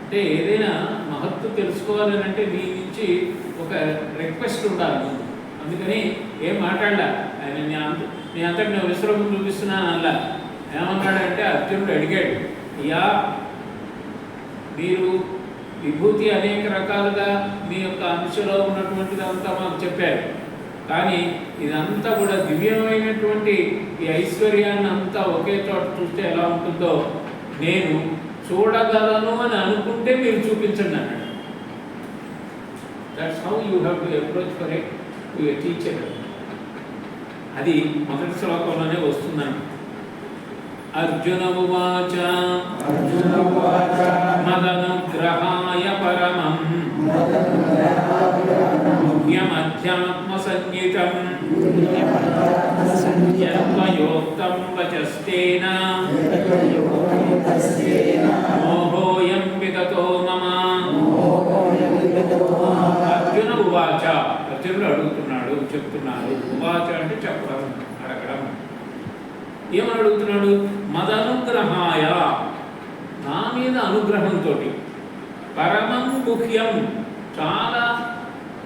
అంటే ఏదైనా మహత్తు తెలుసుకోవాలని అంటే నీ నుంచి ఒక రిక్వెస్ట్ ఉండాలి. అందుకని ఏం మాట్లాడలా ఆయన నీ అంతటి నేను విశ్వరూపం చూపిస్తున్నాను అలా. ఏమన్నాడంటే అర్జునుడు అడిగాడు, అయ్యా మీరు విభూతి అనేక రకాలుగా మీ యొక్క అంశలో ఉన్నటువంటిది అంతా మాకు చెప్పారు, కానీ ఇదంతా కూడా దివ్యమైనటువంటి ఈ ఐశ్వర్యాన్ని అంతా ఒకే చోట చూస్తే ఎలా ఉంటుందో నేను చూడగలను అని అనుకుంటే మీరు చూపించండి అన్నాడు. That's how you have to approach for A to a teacher. అది మొదటి శ్లోకంలోనే వస్తుందండి. అర్జున ఉవాచ మదనుగ్రహాయ పరమం గుహ్యమధ్యాత్మ సంగీతం యత్వయోక్తం వచస్తేన మోహోయం విగతో మమ. అర్జున ఉవాచ, అర్జునుడు అడుగుతున్నాడు, చెప్తున్నాడు. ఉవాచ అంటే చెప్పడం, అడగడం. ఏమని అడుగుతున్నాడు? మదనుగ్రహాయ, నా మీద అనుగ్రహంతో, పరమం గుహ్యం, చాలా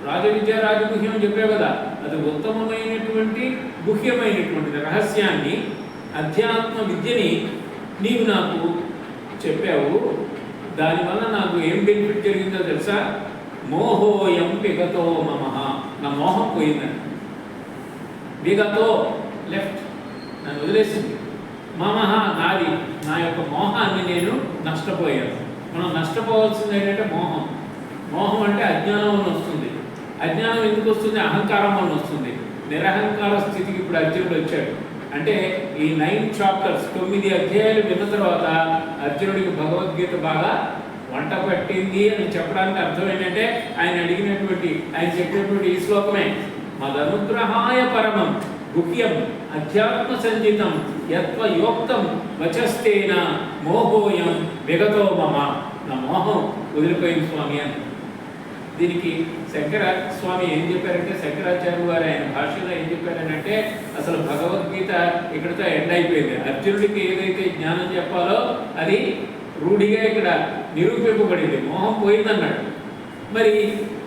రాజవిద్య రాజగుహ్యం చెప్పావు కదా, అది ఉత్తమమైనటువంటి గుహ్యమైనటువంటి రహస్యాన్ని, అధ్యాత్మ విద్యని నీవు నాకు చెప్పావు. దానివల్ల నాకు ఏం బెనిఫిట్ జరిగిందో తెలుసా? మోహోయం విగతో మమ, నా మోహం పోయిందని. విగతో లెఫ్ట్, నన్ను వదిలేసింది. మమహ, నాది, నా యొక్క మోహాన్ని నేను నష్టపోయాను. మనం నష్టపోవాల్సింది ఏంటంటే మోహం. మోహం అంటే అజ్ఞానం అని వస్తుంది. అజ్ఞానం ఎందుకు వస్తుంది? అహంకారం వల్ల వస్తుంది. నిరహంకార స్థితికి ఇప్పుడు అర్జునుడు వచ్చాడు. అంటే ఈ 9 చాప్టర్స్ 9 అధ్యాయాలు విన్న తర్వాత అర్జునుడికి భగవద్గీత బాగా వంట పట్టింది అని చెప్పడానికి అర్థం ఏంటంటే ఆయన అడిగినటువంటి, ఆయన చెప్పినటువంటి ఈ శ్లోకమే, మదనుగ్రహాయ పరమం గుహ్యం అధ్యాత్మ సంజితం యత్వయోక్తం వచస్తేన మోహోయం విగతో మమ. నా మోహం వదిలిపోయింది స్వామి అని. దీనికి శంకర స్వామి ఏం చెప్పారంటే, శంకరాచార్య వారు ఆయన భాషలో ఏం చెప్పారనంటే, అసలు భగవద్గీత ఇక్కడితో ఎండ్ అయిపోయింది. అర్జునుడికి ఏదైతే జ్ఞానం చెప్పాలో అది రూఢిగా ఇక్కడ నిరూపింపబడింది. మోహం పోయిందన్నాడు. మరి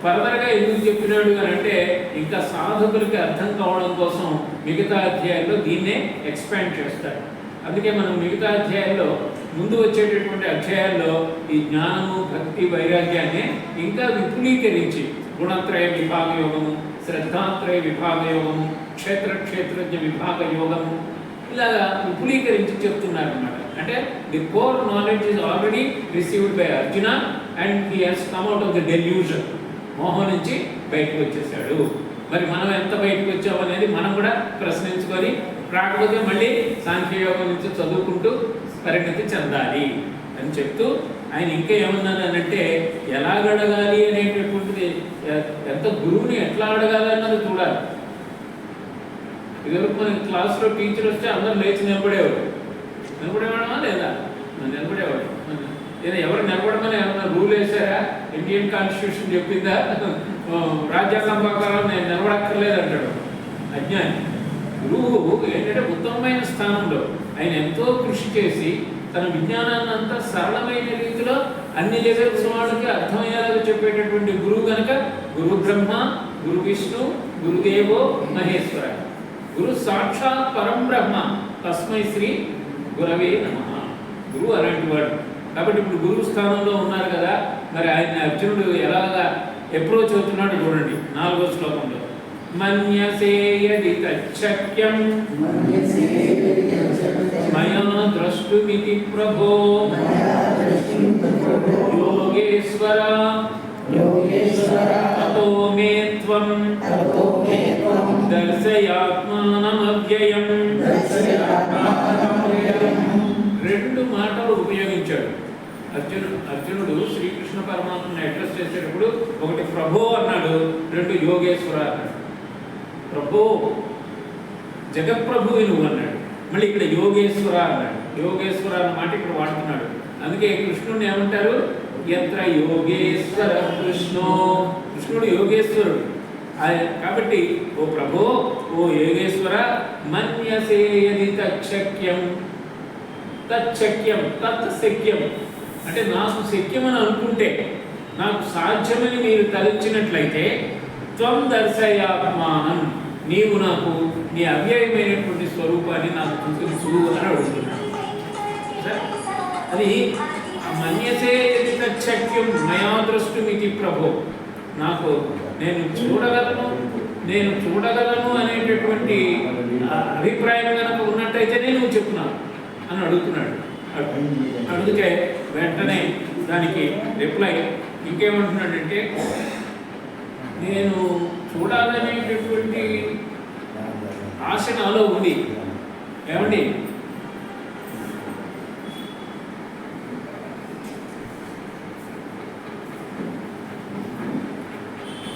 ఫర్దర్గా ఎందుకు చెప్పినాడు అని అంటే, ఇంకా సాధకులకి అర్థం కావడం కోసం మిగతా అధ్యాయాల్లో దీన్నే ఎక్స్పాండ్ చేస్తాడు. అందుకే మనం మిగతా అధ్యాయాల్లో, ముందు వచ్చేటటువంటి అధ్యాయాల్లో ఈ జ్ఞానము, భక్తి, వైరాగ్యాన్ని ఇంకా విపులీకరించి గుణత్రయ విభాగ యోగము, శ్రద్ధాత్రయ విభాగ యోగము, క్షేత్రజ్ఞ విభాగ యోగము, ఇలాగా విపులీకరించి చెప్తున్నారు అన్నమాట. అంటే the core knowledge is already received by Arjuna and he has come out of the delusion. మోహం నుంచి బయటకు వచ్చేసాడు. మరి మనం ఎంత బయటకు వచ్చాము అనేది మనం కూడా ప్రశ్నించుకొని, రాకపోతే మళ్ళీ సాంఖ్యయోగం నుంచి చదువుకుంటూ పరిణతి చెందాలి అని చెప్తూ ఆయన ఇంకా ఏమన్నాను అంటే, ఎలా అడగాలి అనేటటువంటిది, ఎంత గురువుని ఎట్లా అడగాలి అన్నది చూడాలి. ఇదివరకు మన క్లాస్లో టీచర్ వస్తే అందరూ లేచి నిలబడేవాడు. నిలబడేవాడమా లేదా? నిలబడేవాడు. లేదా ఎవరు నిలబడమని ఏమన్నా రూల్ వేసారా? ఇండియన్ కాన్స్టిట్యూషన్ చెప్పిందా? రాజ్యాంగం ప్రకారం నేను నిలబడక్కర్లేదు అంటాడు అజ్ఞాని. గురువు ఏంటంటే ఉత్తమమైన స్థానంలో ఆయన ఎంతో కృషి చేసి తన విజ్ఞానాన్ని అంతా సరళమైన రీతిలో అన్ని లెవెల్స్ వాళ్ళకి అర్థమయ్యేలాగా చెప్పేటటువంటి గురువు కనుక గురు బ్రహ్మ, గురు విష్ణు, గురుదేవో మహేశ్వర. గురు సాక్షాత్ పరం బ్రహ్మ, తస్మై శ్రీ గురవే నమః. గురువు అలాంటి వాడు. కాబట్టి ఇప్పుడు గురువు స్థానంలో ఉన్నారు కదా, మరి ఆయన అర్జునుడు ఎలాగా అప్రోచ్ అవుతున్నాడు చూడండి 4వ శ్లోకంలో. మన్యసే యది తచ్చక్యం మయా ద్రష్టుమితి ప్రభో యోగేశ్వర తతో మే త్వం దర్శయాత్మానమవ్యయం. 2 మాటలు ఉపయోగించాడు అర్జునుడు శ్రీకృష్ణ పరమాత్మని అడ్రస్ చేసేటప్పుడు. ఒకటి ప్రభో అన్నాడు, 2 యోగేశ్వర అన్నాడు. ప్రభో జగత్ప్రభువి నువ్వు అన్నాడు. మళ్ళీ ఇక్కడ యోగేశ్వర అన్నాడు. యోగేశ్వర అన్న మాట ఇక్కడ వాడుతున్నాడు. అందుకే కృష్ణుడిని ఏమంటారు? యత్ర యోగేశ్వర కృష్ణో. కృష్ణుడు యోగేశ్వరుడు. కాబట్టి ఓ ప్రభో, ఓ యోగేశ్వర, మన్యసే యది తచ్చక్యం. తచ్చక్యం, తత్ శక్యం. అంటే నాకు శక్యమని అనుకుంటే, నాకు సాధ్యమని మీరు తలచినట్లయితే త్వం దర్శయాత్మానం, నీవు నాకు నీ అవ్యయమైనటువంటి స్వరూపాన్ని నాకు చూపించు అని అడుగుతున్నాను. అది మన్యసే తచ్చక్యం మయా ద్రష్టుమితి ప్రభో, నాకు నేను చూడగలను అనేటటువంటి అభిప్రాయం కనుక ఉన్నట్టయితేనే నువ్వు చెప్తున్నావు అని అడుగుతున్నాడు. అడిగితే వెంటనే దానికి రిప్లై ఇంకేమంటున్నాడంటే, నేను చూడాలనేటటువంటి ఆశ నాలో ఉంది. ఏమండి,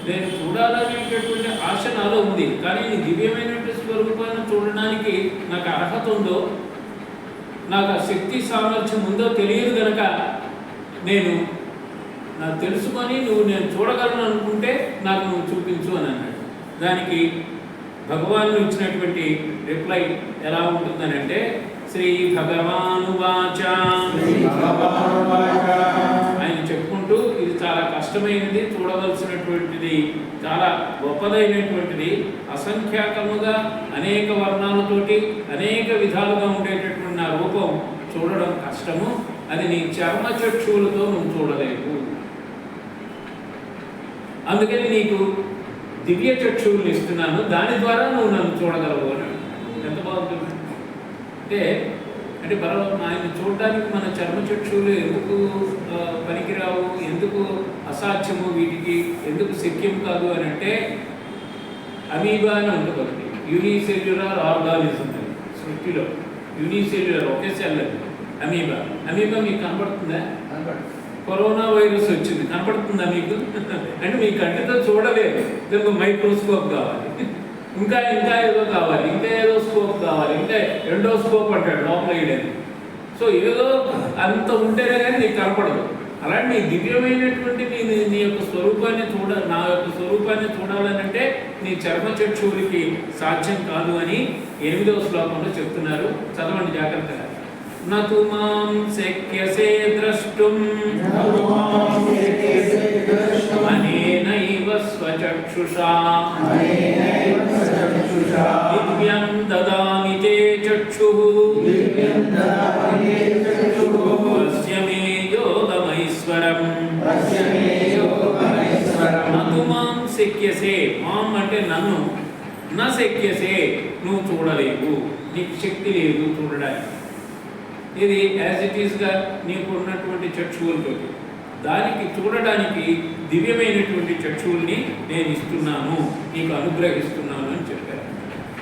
నేను చూడాలనేటటువంటి ఆశ నాలో ఉంది, కానీ నీ దివ్యమైనటువంటి స్వరూపాన్ని చూడడానికి నాకు అర్హత ఉందో, నాకు ఆ శక్తి సామర్థ్యం ఉందో తెలియదు కనుక నాకు తెలుసుకొని నేను చూడగలను అనుకుంటే నాకు నువ్వు చూపించు అని అన్నాడు. దానికి భగవాను ఇచ్చినటువంటి రిప్లై ఎలా ఉంటుందని అంటే, శ్రీ భగవానువాచ, ఆయన చెప్పుకుంటూ ఇది చాలా కష్టమైనది, చూడవలసినటువంటిది, చాలా గొప్పదైనటువంటిది, అసంఖ్యాకముగా అనేక వర్ణాలతోటి అనేక విధాలుగా ఉండేటటువంటి నా రూపం చూడడం కష్టము, అది నీ చర్మ చక్షువులతో నువ్వు చూడలేవు, అందుకని నీకు దివ్య చక్షువులు ఇస్తున్నాను, దాని ద్వారా నువ్వు నన్ను చూడగలవు అని. ఎంత బాగుంటుంది అంటే ఆయన చూడడానికి మన చర్మ చక్షువులు ఎందుకు పనికిరావు, ఎందుకు అసాధ్యము, వీటికి ఎందుకు శక్యం కాదు అని అంటే, అమీబా అని ఉంటుంది ఒకటి, యూనిసెల్యులర్ ఆర్గానిజం అది సృష్టిలో. యూనిసెల్యులర్ ఒకే సెల్ అది అమీబా. అమీబా మీకు కనపడుతుందా? కరోనా వైరస్ వచ్చింది, కనపడుతుందా మీకు? అంటే మీ కంటితో చూడలేదు, దానికి మైక్రోస్కోప్ కావాలి, ఇంకా ఏదో కావాలి, ఇంకా ఏదో స్కోప్ కావాలి, ఇంకా రెండో స్కోప్ అంటాడు లోపల వేయడానికి. సో ఏదో అంత ఉంటేనే కానీ నీకు కనపడదు. అలాంటి నీ దివ్యమైనటువంటి నీ యొక్క స్వరూపాన్ని నా యొక్క స్వరూపాన్ని చూడాలనంటే నీ చర్మ చక్షువులకి సాధ్యం కాదు అని 8వ శ్లోకంలో చెప్తున్నారు. చదవండి జాగ్రత్తగా. నతు మాం శక్యసే ద్రష్టుం అనేనైవ స్వచక్షుషా దివ్యం దదామి తే చక్షుః పశ్య మే యోగమైశ్వరం. నతు మాం శక్యసే, మాం అంటే నన్ను, నా శక్యసే నువ్వు చూడలేవు, నీకు శక్తి లేదు చూడడానికి. ఇది యాజ్ ఇట్ ఈస్గా నీకు ఉన్నటువంటి చక్షువులతో దానికి చూడడానికి దివ్యమైనటువంటి చక్షువుల్ని నేను ఇస్తున్నాను, నీకు అనుగ్రహిస్తున్నాను అని చెప్పారు.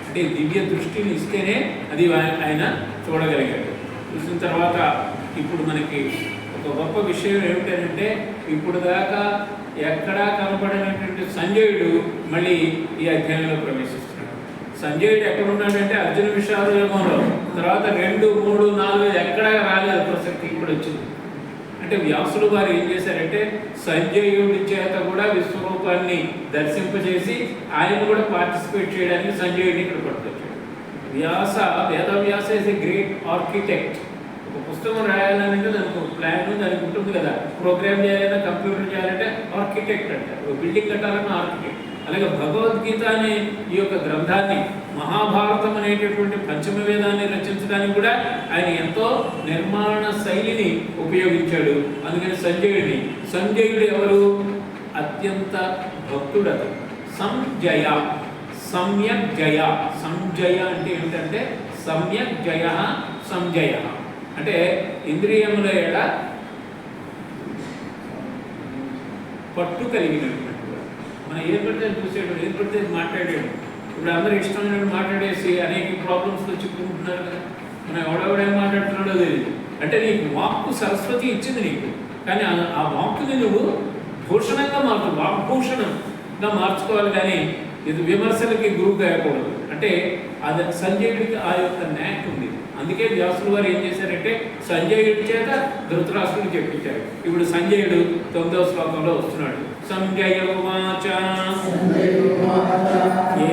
అంటే దివ్య దృష్టిని ఇస్తేనే అది ఆయన చూడగలిగాడు. చూసిన తర్వాత ఇప్పుడు మనకి ఒక గొప్ప విషయం ఏమిటంటే, ఇప్పుడు దాకా ఎక్కడా కనపడినటువంటి సంజయుడు మళ్ళీ ఈ అధ్యాయంలో ప్రవేశిస్తున్నాడు. సంజయుడు ఎక్కడున్నాడంటే అర్జున విషాద యోగంలో, తర్వాత 2, 3, 4 ఎక్కడా రాలేదు ప్రసక్తి, ఇప్పుడు వచ్చింది. అంటే వ్యాసులు వారు ఏం చేశారంటే సంజయుడి చేత కూడా విశ్వరూపాన్ని దర్శింపజేసి ఆయన కూడా పార్టిసిపేట్ చేయడానికి సంజయుడిని ఇక్కడ పట్టుకొచ్చాడు. Vedavyasa is a great architect. ఒక పుస్తకం రాయాలంటే దానికి ఒక ప్లాన్ దానికి ఉంటుంది కదా, ప్రోగ్రామ్ చేయాలన్నా కంప్యూటర్ చేయాలంటే ఆర్కిటెక్ట్ అంటారు, ఒక బిల్డింగ్ కట్టాలన్నా ఆర్కిటెక్ట్. అలాగే భగవద్గీత అనే ఈ యొక్క గ్రంథాన్ని, మహాభారతం అనేటటువంటి పంచమ వేదాన్ని రచించడానికి కూడా ఆయన ఎంతో నిర్మాణ శైలిని ఉపయోగించాడు. అందుకని సంజయుడు ఎవరు? అత్యంత భక్తుడత. సంజయ, సమ్యక్ జయ. సంజయ అంటే ఏమిటంటే సమ్యక్ జయ, సంజయ అంటే ఇంద్రియముల ఎడ పట్టు కలిగినటువంటి. మనం ఏది పడితే చూసాడు, ఏది పడితే మాట్లాడాడు. ఇప్పుడు అందరూ ఇష్టమైన మాట్లాడేసి అనేక ప్రాబ్లమ్స్తో చిక్కుకుంటున్నారు కదా. మనం ఎవడెవడేం మాట్లాడుతున్నాడో తెలియదు. అంటే నీకు వాక్కు సరస్వతి ఇచ్చింది నీకు, కానీ ఆ వాక్కుని నువ్వు భూషణంగా వాగ్భూషణంగా మార్చుకోవాలి, కానీ ఇది విమర్శలకి గురువు కాయకూడదు. అంటే అది సంజయుడికి ఆ యొక్క న్యాక్ ఉంది. అందుకే వ్యాసులు వారు ఏం చేశారంటే సంజయుడి చేత ధృతరాష్ట్రుడికి చెప్పించారు. ఇప్పుడు సంజయుడు 9వ శ్లోకంలో వస్తున్నాడు. సంజయ ఉవాచ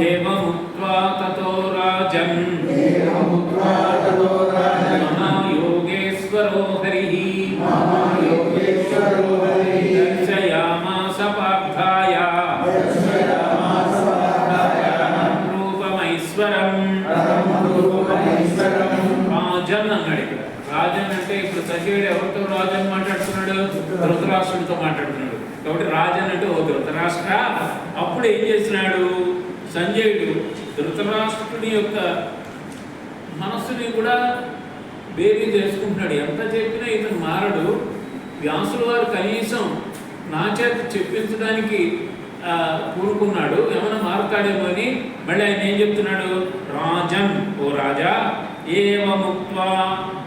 ఏవముక్త్వా తతో రాజన్ మహాయోగేశ్వరో హరిః రాజన్ అన్నాడు. ఇక్కడ రాజన్ అంటే ఇప్పుడు సంజయుడు ఎవరితో రాజన్ మాట్లాడుతున్నాడు? ధృతరాష్ట్రుడితో మాట్లాడుతున్నాడు. కాబట్టి రాజన్ అంటే ఓ ధృతరాష్ట్ర. అప్పుడు ఏం చేసినాడు సంజయుడు? ధృతరాష్ట్రుడి యొక్క మనస్సుని కూడా బేరీ చేసుకుంటున్నాడు. ఎంత చెప్పినా ఇతను మారడు. వ్యాసుల వారు కనీసం నా చేత చెప్పించడానికి కూరుకున్నాడు, ఏమైనా మారుతాడేమో అని. మళ్ళీ ఆయన ఏం చెప్తున్నాడు? రాజన్, ఓ రాజా, ఏవముక్త్వా,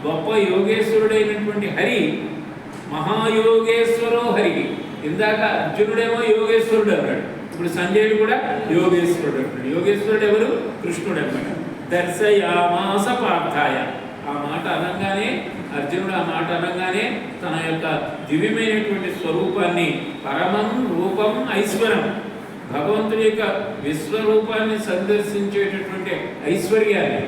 గొప్ప యోగేశ్వరుడైనటువంటి హరి, మహాయోగేశ్వరో హరి. ఇందాక అర్జునుడేమో యోగేశ్వరుడు అన్నాడు, ఇప్పుడు సంజయుడు కూడా యోగేశ్వరుడు అన్నాడు. యోగేశ్వరుడు ఎవరు? కృష్ణుడు అన్నమాట. దర్శయామాస పార్థాయ. ఆ మాట అనగానే అర్జునుడు ఆ మాట అనగానే తన యొక్క దివ్యమైనటువంటి స్వరూపాన్ని, పరమం రూపం ఐశ్వరం, భగవంతుడి యొక్క విశ్వరూపాన్ని సందర్శించేటటువంటి ఐశ్వర్యాన్ని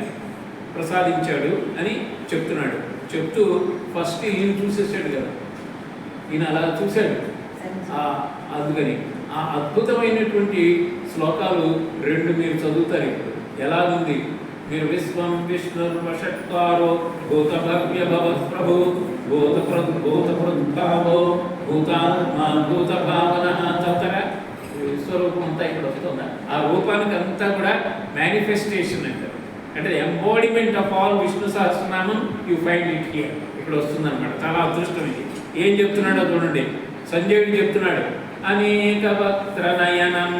ప్రసాదించాడు అని చెప్తున్నాడు. చెప్తూ ఫస్ట్ ఈయన చూసేసాడు కదా, ఈయన అలా చూశాడు. అందుకని ఆ అద్భుతమైనటువంటి శ్లోకాలు 2 మీరు చదువుతారు. ఇప్పుడు ఎలా ఉంది? మీరు విశ్వం విష్ణుర్వషట్కారో భూతభవ్య భవ ప్రభు భూతప్రద్భావో భూతాత్మా భూత భావన తదితర విశ్వరూపం అంతా ఇక్కడ వస్తుందా? ఆ రూపానికి అంతా కూడా మేనిఫెస్టేషన్ అంటారు. అంటే embodiment of all Vishnu Sahasranamam you find it here. ఇక్కడ వస్తుందన్నమాట. చాలా అదృష్టం ఇది. ఏం చెప్తున్నాడో చూడండి. సంజయుడు చెప్తున్నాడు, అనేక వక్త్ర నయనం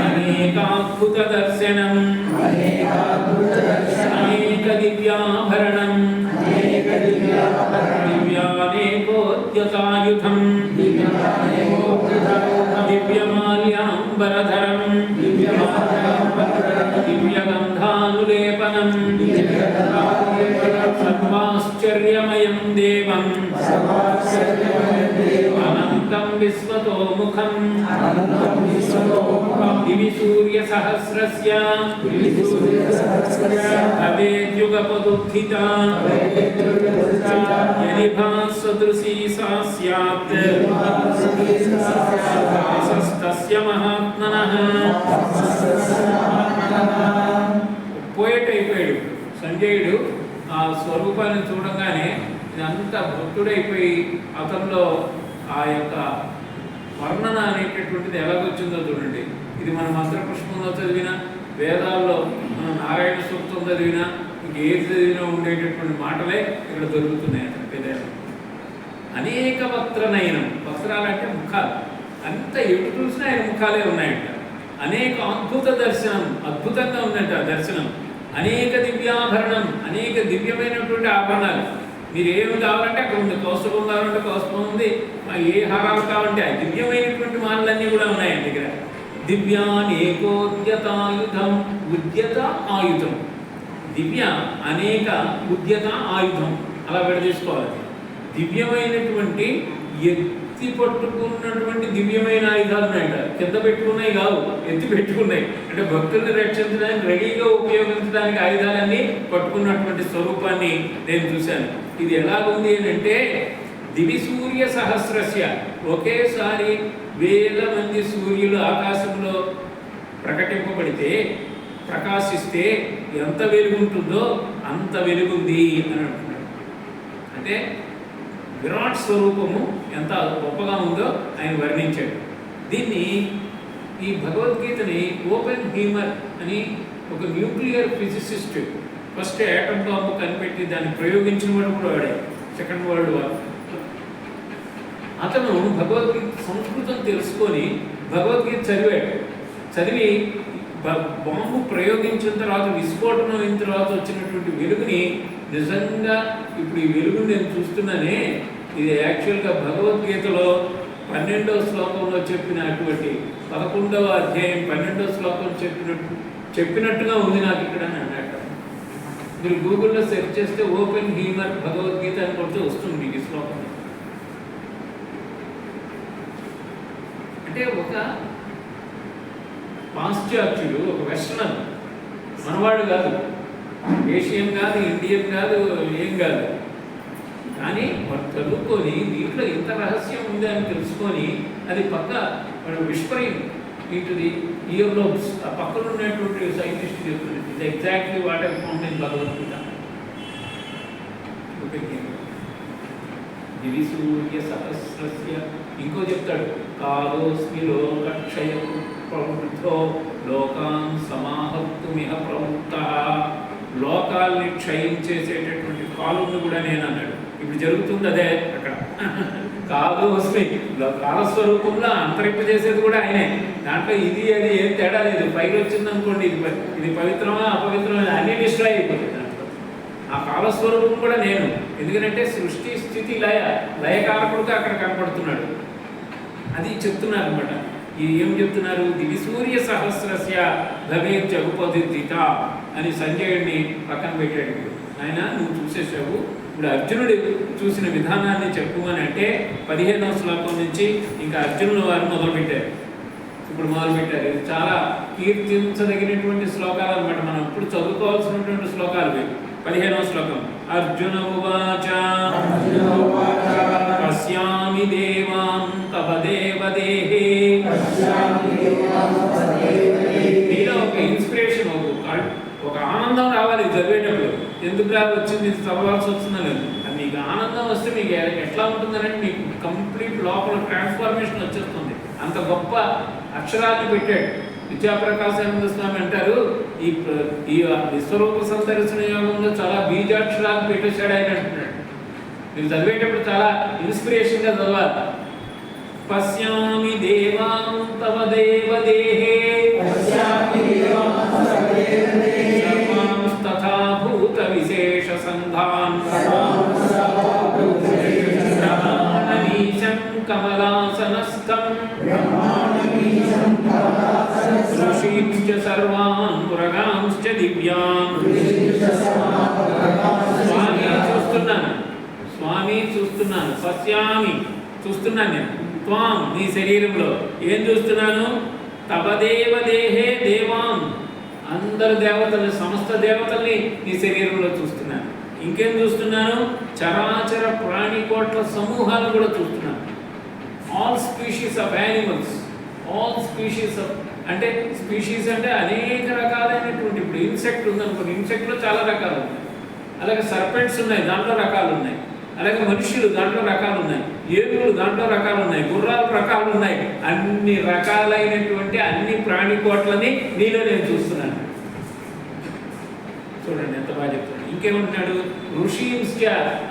అనేకాద్భుత దర్శనం అనేక దివ్యాభరణం దివ్యానేకోద్యతాయుధం దివ్యమాల్యాంబరధరం దివ్యగంధానులేపనం సర్వాశ్చర్యమయం దేవం అనంతం విశ్వతోముఖం దివి సూర్య సహస్రస్య భవేద్యుగపదుఃఖితా యది భాస్వదృశీ సా స్యాత్ తస్య మహాత్మనః. పోయేట్ అయిపోయాడు సంజయుడు. ఆ స్వరూపాన్ని చూడగానే ఇదంతా భక్తుడైపోయి అతనిలో ఆ యొక్క వర్ణన అనేటటువంటిది ఎలాగొచ్చిందో చూడండి. ఇది మన మంత్రపుష్పంలో చదివిన, వేదాల్లో మన నారాయణ సూక్తం చదివినా, ఇంకేది చదివినా ఉండేటటువంటి మాటలే ఇక్కడ దొరుకుతున్నాయి అతని పెదాలు. అనేక వక్త్రనయనం, వస్త్రాలు అంటే ముఖాలు, అంత ఎటు చూసినా ఆయన ముఖాలే ఉన్నాయంట. అనేక అద్భుత దర్శనం, అద్భుతంగా ఉందంట దర్శనం. అనేక దివ్యాభరణం, అనేక దివ్యమైనటువంటి ఆభరణాలు. మీరు ఏమి కావాలంటే అక్కడ ఉంది. కౌస్తుభం కావాలంటే కౌస్తుభం ఉంది, ఏ హారాలు కావాలంటే ఆ దివ్యమైనటువంటి మాలలన్నీ కూడా ఉన్నాయి దగ్గర. దివ్యానేకోద్యతాయుధం, ఉద్యత ఆయుధం. దివ్య అనేక ఉద్యత ఆయుధం, అలా విడదీసుకోవాలి. దివ్యమైనటువంటి ఎత్తి పట్టుకున్నటువంటి దివ్యమైన ఆయుధాలు ఉన్నాయంట. కింద పెట్టుకున్నాయి కావు, ఎత్తి పెట్టుకున్నాయి. అంటే భక్తుల్ని రక్షించడానికి, రెడీగా ఉపయోగించడానికి ఆయుధాలన్నీ పట్టుకున్నటువంటి స్వరూపాన్ని నేను చూశాను. ఇది ఎలాగుంది అని అంటే, దివి సూర్య సహస్రస్య, ఒకేసారి 1000 మంది సూర్యులు ఆకాశంలో ప్రకటింపబడితే, ప్రకాశిస్తే ఎంత వెలుగుంటుందో అంత వెలుగుంది అని అంటున్నాడు. అంటే విరాట్ స్వరూపము ఎంత గొప్పగా ఉందో ఆయన వర్ణించాడు. దీన్ని, ఈ భగవద్గీతని ఓపెన్ హీమర్ అని ఒక nuclear physicist, first atom bomb కనిపెట్టి దాన్ని ప్రయోగించిన వాడు కూడా వాడే, సెకండ్ వరల్డ్ వార్. అతను భగవద్గీత సంస్కృతం తెలుసుకొని భగవద్గీత చదివాడు. చదివి బాంబు ప్రయోగించిన తర్వాత, విస్ఫోటనం అయిన తర్వాత వచ్చినటువంటి వెలుగుని, నిజంగా ఇప్పుడు ఈ వెలుగుని నేను చూస్తున్నానే, ఇది యాక్చువల్గా భగవద్గీతలో 12వ శ్లోకంలో చెప్పినటువంటి 11వ అధ్యాయం 12వ శ్లోకం చెప్పినట్టుగా ఉంది నాకు ఇక్కడ అని అన్నట్టు. మీరు గూగుల్లో సెర్చ్ చేస్తే ఓపెన్ హీమర్ భగవద్గీత అని కొడితే వస్తుంది మీకు ఈ శ్లోకం. అంటే ఒక పాశ్చాత్యుడు, ఒక వెస్టర్నర్, మనవాడు కాదు, ఏషియన్ కాదు, ఇండియన్ కాదు, ఏం కాదు. కానీ వాడు చదువుకొని దీంట్లో ఇంత రహస్యం ఉంది అని తెలుసుకొని అది పక్క వాడు whispering into the ear lobes, ఆ పక్కన ఉన్నటువంటి సైంటిస్ట్ చెప్తుంది ఇది exactly what I found in Bhagavad Gita. దివి సూర్య సహస్రస్య, ఇంకో చెప్తాడు కాలోస్మి లోకక్షయ ప్రవృద్ధో లోకాన్ సమాహర్తుమిహ ప్రవృత్త, లోకాల్ని క్షయించేసేటటువంటి కాలుని కూడా నేను అన్నాడు. ఇప్పుడు జరుగుతుంది అదే అక్కడ. కాలోస్మి కాలస్వరూపంలో అంతరింపజేసేది కూడా ఆయనే. దాంట్లో ఇది అది ఏం తేడా లేదు. పైకి వచ్చింది అనుకోండి, ఇది పవిత్రమా అపవిత్రమా అన్ని డిస్ట్రాయ్ అయిపోతుంది. దాంట్లో ఆ కాలస్వరూపం కూడా నేను. ఎందుకంటే సృష్టి స్థితి లయకారకుడుగా అక్కడ కనపడుతున్నాడు. అది చెప్తున్నారు అనమాట. ఏం చెప్తున్నారు? దివి సూర్య సహస్రస్య భవే జగుపదిత అని సంజయుడిని పక్కన పెట్టాడు. ఆయన నువ్వు చూసేసావు, ఇప్పుడు అర్జునుడు చూసిన విధానాన్ని చెప్పు అని అంటే 15వ శ్లోకం నుంచి ఇంకా అర్జునుల వారు మొదలుపెట్టారు. ఇప్పుడు మొదలుపెట్టారు. ఇది చాలా కీర్తించదగినటువంటి శ్లోకాలు అనమాట. మనం ఇప్పుడు చదువుకోవాల్సినటువంటి శ్లోకాలు. 15వ శ్లోకం అర్జున ఉవాచ పశ్యామి దేవాన్ తవ దేవదేహే. మీలో ఒక ఇన్స్పిరేషన్, ఒక ఆనందం రావాలి చదివేటప్పుడు. ఎందుకు వచ్చింది చదవాల్సి వస్తుందని లేదు. అది మీకు ఆనందం వస్తే మీకు ఎట్లా ఉంటుందనంటే మీకు కంప్లీట్ లోపల ట్రాన్స్ఫర్మేషన్ వచ్చేస్తుంది. అంత గొప్ప అక్షరాన్ని పెట్టాడు. విద్యాప్రకాశానంద స్వామి అంటారు ఈ విశ్వరూప సందర్శన యోగంలో చాలా బీజాక్షరాలు పెట్టేశాడు ఆయన అంటున్నాడు. మీరు చదివేటప్పుడు చాలా ఇన్స్పిరేషన్గా చదవాలి. పశ్యామి దేవాం తవ దేవదేహే సర్వాంస్తథా భూత విశేష సంధాన్ బ్రహ్మాణమీశం కమలాసనస్థం ఋషీంశ్చ సర్వాన్ మురగాంశ్చ దివ్యాన్. స్వామి చూస్తున్నాను, పశ్యామి చూస్తున్నాను నేను, త్వాం నీ శరీరంలో ఏం చూస్తున్నాను? తవ దేవదేహే దేవాన్, అందరు దేవతల్ని, సమస్త దేవతల్ని నీ శరీరంలో చూస్తున్నాను. ఇంకేం చూస్తున్నాను? చరాచర ప్రాణికోట్ల సమూహాలు కూడా చూస్తున్నాను. All species of animals, all species of అంటే స్పీషీస్ అంటే అనేక రకాలైనటువంటి, ఇప్పుడు ఇన్సెక్ట్ ఉందనుకోండి, ఇన్సెక్ట్లో చాలా రకాలు ఉన్నాయి. అలాగే సర్పెంట్స్ ఉన్నాయి, దాంట్లో రకాలు ఉన్నాయి. అలాగే మనుషులు, దాంట్లో రకాలు ఉన్నాయి. ఏనుగులు, దాంట్లో రకాలు ఉన్నాయి. గుర్రాలు రకాలు ఉన్నాయి. అన్ని రకాలైనటువంటి అన్ని ప్రాణికోట్లని నీలో నేను చూస్తున్నాను. చూడండి ఎంత బాగా చెప్తున్నాడు. ఇంకేమంటున్నాడు? ఋషీంశ్చ,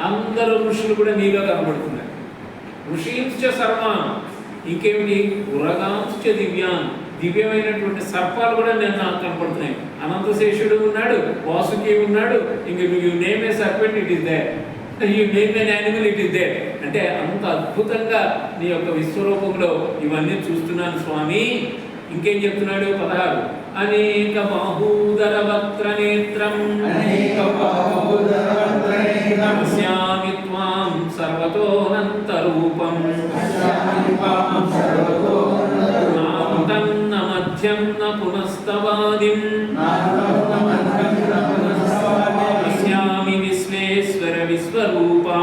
అందరు ఋషులు కూడా నీలో కనబడుతున్నారు. ఋషీంశ్చ సర్వాన్, ఇంకేమిటి? ఉరగాంశ్చ దివ్యాన్, దివ్యమైనటువంటి సర్పాలు కూడా నేను నాకు కనపడుతున్నాయి. అనంతశేషుడు ఉన్నాడు, వాసుకి ఉన్నాడు. ఇంక you name a serpent, it is there. You name an animal, it is there. అంటే అంత అద్భుతంగా నీ యొక్క విశ్వరూపంలో ఇవన్నీ చూస్తున్నాను స్వామి. ఇంకేం చెప్తున్నాడు? 16 అనేక బాహూదర వక్త్ర నేత్రం పశ్యామి త్వాం సర్వతోనంత రూపం నాంతం న మధ్యం న పునస్తవాదిం పశ్యామి విశ్వేశ్వర విశ్వరూపా.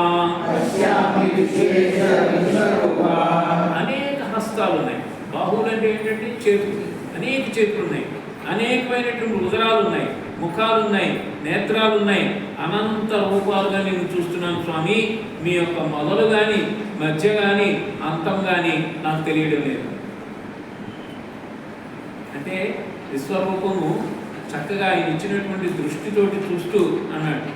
అనేక హస్తాలు ఉన్నాయి. బాహువులు అంటే ఏంటంటే చేతులు, అనేక చేతులు ఉన్నాయి. అనేకమైనటువంటి ఉదరాలు ఉన్నాయి, ముఖాలు ఉన్నాయి, నేత్రాలు ఉన్నాయి. అనంత రూపాలుగా నేను చూస్తున్నాను స్వామి. మీ యొక్క మొదలు కానీ, మధ్య కానీ, అంతం కానీ నాకు తెలియడం లేదు. అంటే విశ్వరూపము చక్కగా ఆయన ఇచ్చినటువంటి దృష్టితోటి చూస్తూ అన్నాడు.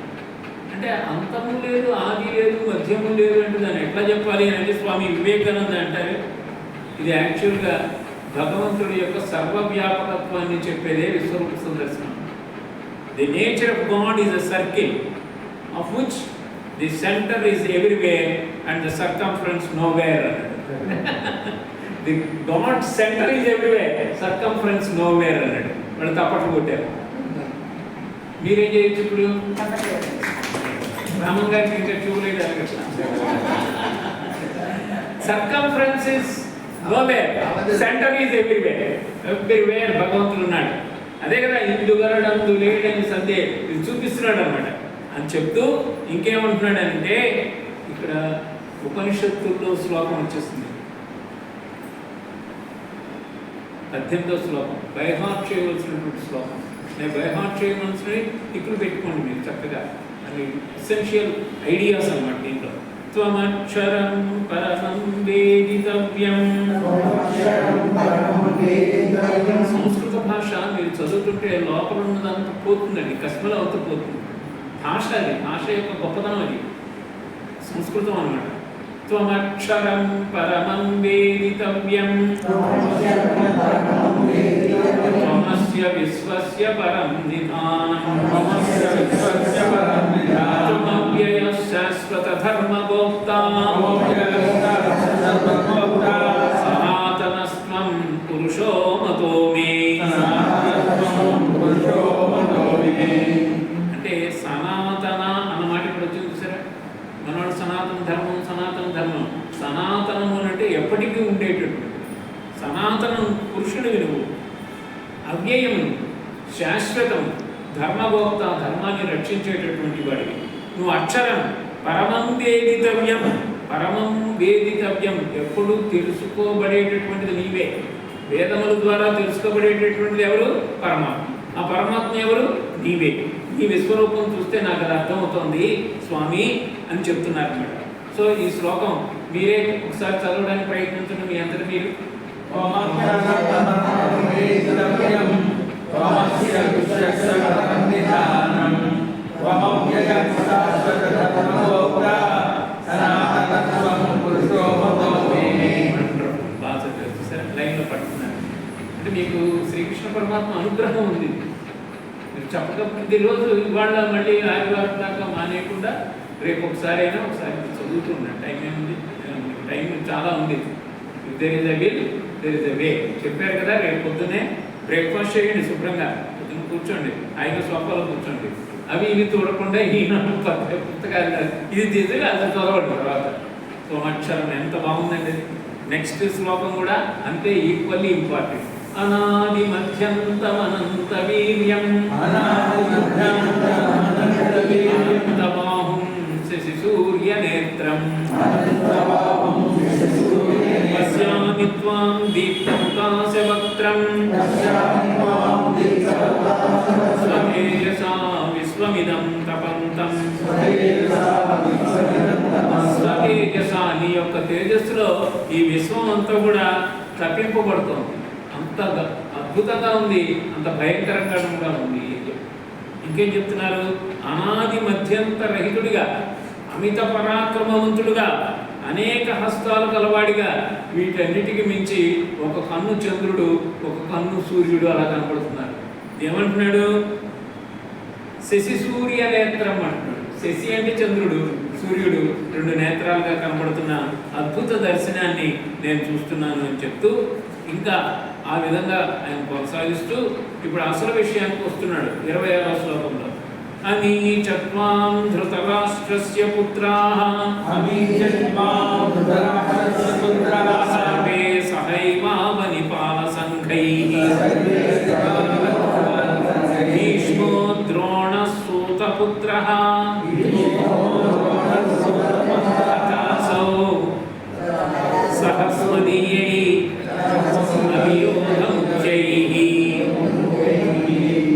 అంటే అంతము లేదు, ఆది లేదు, మధ్యము లేదు అంటే దాన్ని ఎట్లా చెప్పాలి అంటే స్వామి వివేకానంద అంటారు, ఇది యాక్చువల్గా భగవంతుడి యొక్క సర్వవ్యాపకత్వాన్ని చెప్పేదే విశ్వరూప సందర్శనం. The nature of God is a circle of which the centre is everywhere and the circumference nowhere. The God centre is everywhere, circumference nowhere అన్నాడు. వాళ్ళు తప్పట్లు కొట్టారు. మీరేం చేయొచ్చు ఇప్పుడు? రామన్ గారికి ఇంకా చూడలేదు. Circumference is nowhere, centre is everywhere. Everywhere భగవంతుడు ఉన్నాడు. అదే కదా ఇందుగరడందు లేడని సందే ఇది చూపిస్తున్నాడు అనమాట. అని చెప్తూ ఇంకేమంటున్నాడంటే ఇక్కడ ఉపనిషత్తుల్లో శ్లోకం వచ్చేస్తుంది. 18వ శ్లోకం బైహార్ట్ చేయవలసినటువంటి శ్లోకం. నేను బైహార్ట్ చేయవలసినవి ఇక్కడ పెట్టుకోండి మీరు చక్కగా. అది ఎసెన్షియల్ ఐడియాస్ అన్నమాట దీంట్లో. త్వమక్షరం పరమం వేదితవ్యం. సంస్కృత భాష మీరు చదువుతుంటే లోపల ఉన్నదంతా పోతుందండి, కస్మలో అవుతూ పోతుంది. భాష అది, భాష యొక్క గొప్పతనం అది సంస్కృతం అన్నమాట. త్వమక్షరం పరమం వేదితవ్యం త్వమస్య విశ్వస్య పరం నిధానం త్వమవ్యయః శాశ్వత ధర్మగోప్తా సనాతనస్త్వం పురుషో మతో మే. అంటే సనాతన అన్నమాట ఇప్పుడు వచ్చింది చూసారా. మనవాడు సనాతన ధర్మం సనాతన ధర్మం. సనాతనము అంటే ఎప్పటికీ ఉండేటటువంటి సనాతనం పురుషుడివి నువ్వు, అవ్యయము శాశ్వతం ధర్మగోప్త ధర్మాన్ని రక్షించేటటువంటి వాడివి నువ్వు. అక్షరం పరమం వేదితవ్యం, పరమం వేదితవ్యం ఎప్పుడు తెలుసుకోబడేటటువంటిది నీవే. వేదముల ద్వారా తెలుసుకోబడేటటువంటిది ఎవరు? పరమాత్మ. ఆ పరమాత్మ ఎవరు? నీవే. నీ విశ్వరూపం చూస్తే నాకు అది అర్థమవుతోంది స్వామి అని చెప్తున్నారు అన్నమాట. సో ఈ శ్లోకం మీరే ఒకసారి చదవడానికి ప్రయత్నించండి మీ అందరి మీరు. లైన్లో పడుతున్నారు అంటే మీకు శ్రీకృష్ణ పరమాత్మ అనుగ్రహం ఉంది. మీరు చెప్పకపోతే రోజు ఇవాళ మళ్ళీ ఆదివారం దాకా మానేయకుండా రేపు ఒకసారి అయినా ఒకసారి చదువుతున్నాను. టైం ఏముంది, టైం చాలా ఉంది. There is a will there is a way చెప్పారు కదా. రేపు పొద్దున్నే బ్రేక్ఫాస్ట్ చేయండి శుభ్రంగా, పొద్దున్న కూర్చోండి, హాయిగా సోఫాలో కూర్చోండి. అవి ఇవి చూడకుండా ఈనాడు పుస్తకాలు ఇది తీసి అది చదవండి తర్వాత. సో అక్షరం ఎంత బాగుందండి. నెక్స్ట్ శ్లోకం కూడా అంతే ఈక్వల్లీ ఇంపార్టెంట్. అనాది మధ్యంతమనంత వీర్యం అనంతబాహుం శశి సూర్య నేత్రం పశ్యామి త్వాం దీప్తముకాశవక్త్రం స్వతేజసా విశ్వమిదం తపంతం. స్వతేజసా నీ యొక్క తేజస్సులో ఈ విశ్వం అంతా కూడా తప్పింపబడుతోంది. అంత అద్భుతంగా ఉంది, అంత భయంకరంగా ఉంది. ఇంకేం చెప్తున్నారు? అనాది మధ్యంత రహితుడిగా, అమిత పరాక్రమవంతుడుగా, అనేక హస్తాలు కలవాడిగా, వీటన్నిటికి మించి ఒక కన్ను చంద్రుడు, ఒక కన్ను సూర్యుడు అలా కనపడుతున్నారు. ఏమంటున్నాడు? శశి సూర్య నేత్రం అంటున్నాడు. శశి అంటే చంద్రుడు, సూర్యుడు రెండు నేత్రాలుగా కనపడుతున్న అద్భుత దర్శనాన్ని నేను చూస్తున్నాను అని చెప్తూ ఇంకా ఆ విధంగా ఆయన కొనసాగిస్తూ ఇప్పుడు అసలు విషయానికి వస్తున్నాడు 26వ శ్లోకంలో. అనీచత్వాం ధృతరాష్ట్రస్య పుత్రాః సర్వే సహైవావనిపాల సంఘైః భీష్మో ద్రోణః సూతపుత్రః తథాసౌ సహస్మదీయైః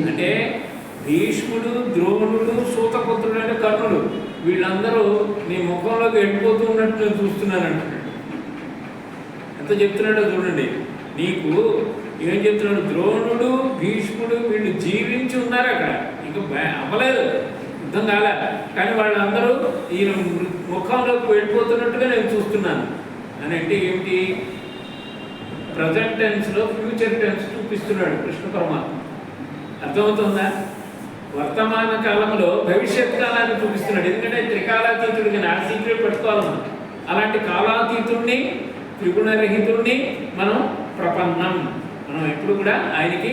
అంటే భీష్ముడు, ద్రోణుడు, సూతపుత్రుడు అంటే కర్ణుడు, వీళ్ళందరూ నీ ముఖంలోకి వెళ్ళిపోతూ ఉన్నట్టు నేను చూస్తున్నాను అంటున్నాడు. ఎంత చెప్తున్నాడో చూడండి. నీకు ఏం చెప్తున్నాడు? ద్రోణుడు, భీష్ముడు వీళ్ళు జీవించి ఉన్నారు అక్కడ, ఇంకా అవ్వలేదు, యుద్ధం కాలే, కానీ వాళ్ళందరూ ఈయన ముఖంలోకి వెళ్ళిపోతున్నట్టుగా నేను చూస్తున్నాను అని. అంటే ఏమిటి? ప్రజెంట్ టెన్స్లో ఫ్యూచర్ టెన్స్ చూపిస్తున్నాడు కృష్ణ పరమాత్మ. అర్థమవుతుందా? వర్తమాన కాలంలో భవిష్యత్ కాలాన్ని చూపిస్తున్నాడు. ఎందుకంటే త్రికాలాతీతుడికి నా సీక్రెట్ పెట్టుకోవాలి మనం. అలాంటి కాలాతీతుడిని, త్రిగుణరహితుడిని మనం ప్రపన్నం, మనం ఎప్పుడు కూడా ఆయనకి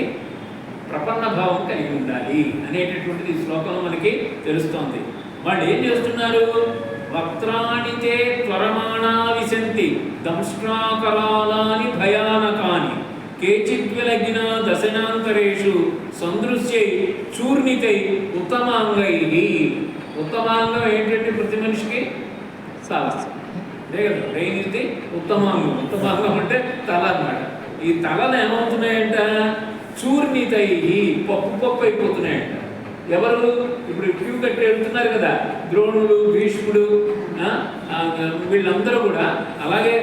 ప్రపన్న భావం కలిగి ఉండాలి అనేటటువంటిది ఈ శ్లోకంలో మనకి తెలుస్తోంది. వాళ్ళు ఏం చేస్తున్నారు? వక్త్రాణితే త్వరమాణా విశంతి దంష్ట్రాకరాలాని భయానకాని కేచిద్విలగ్న దశనాంతరేషు సందృశ్యై చూర్ణితై ఉత్తమాంగై. ఉత్తమాంగం ఏంటంటే ప్రతి మనిషికి సాహసం అదే కదా. బ్రెయిన్ ఇది ఉత్తమాంగం. ఉత్తమాంగం అంటే తల అన్నమాట. ఈ ఈ తలలు ఏమవుతున్నాయంట, చూర్ణితై, పప్పు అయిపోతున్నాయంట. ఎవరు ఇప్పుడు క్యూ కట్టి వెళ్తున్నారు కదా, ద్రోణుడు, భీష్ముడు, వీళ్ళందరూ కూడా. అలాగే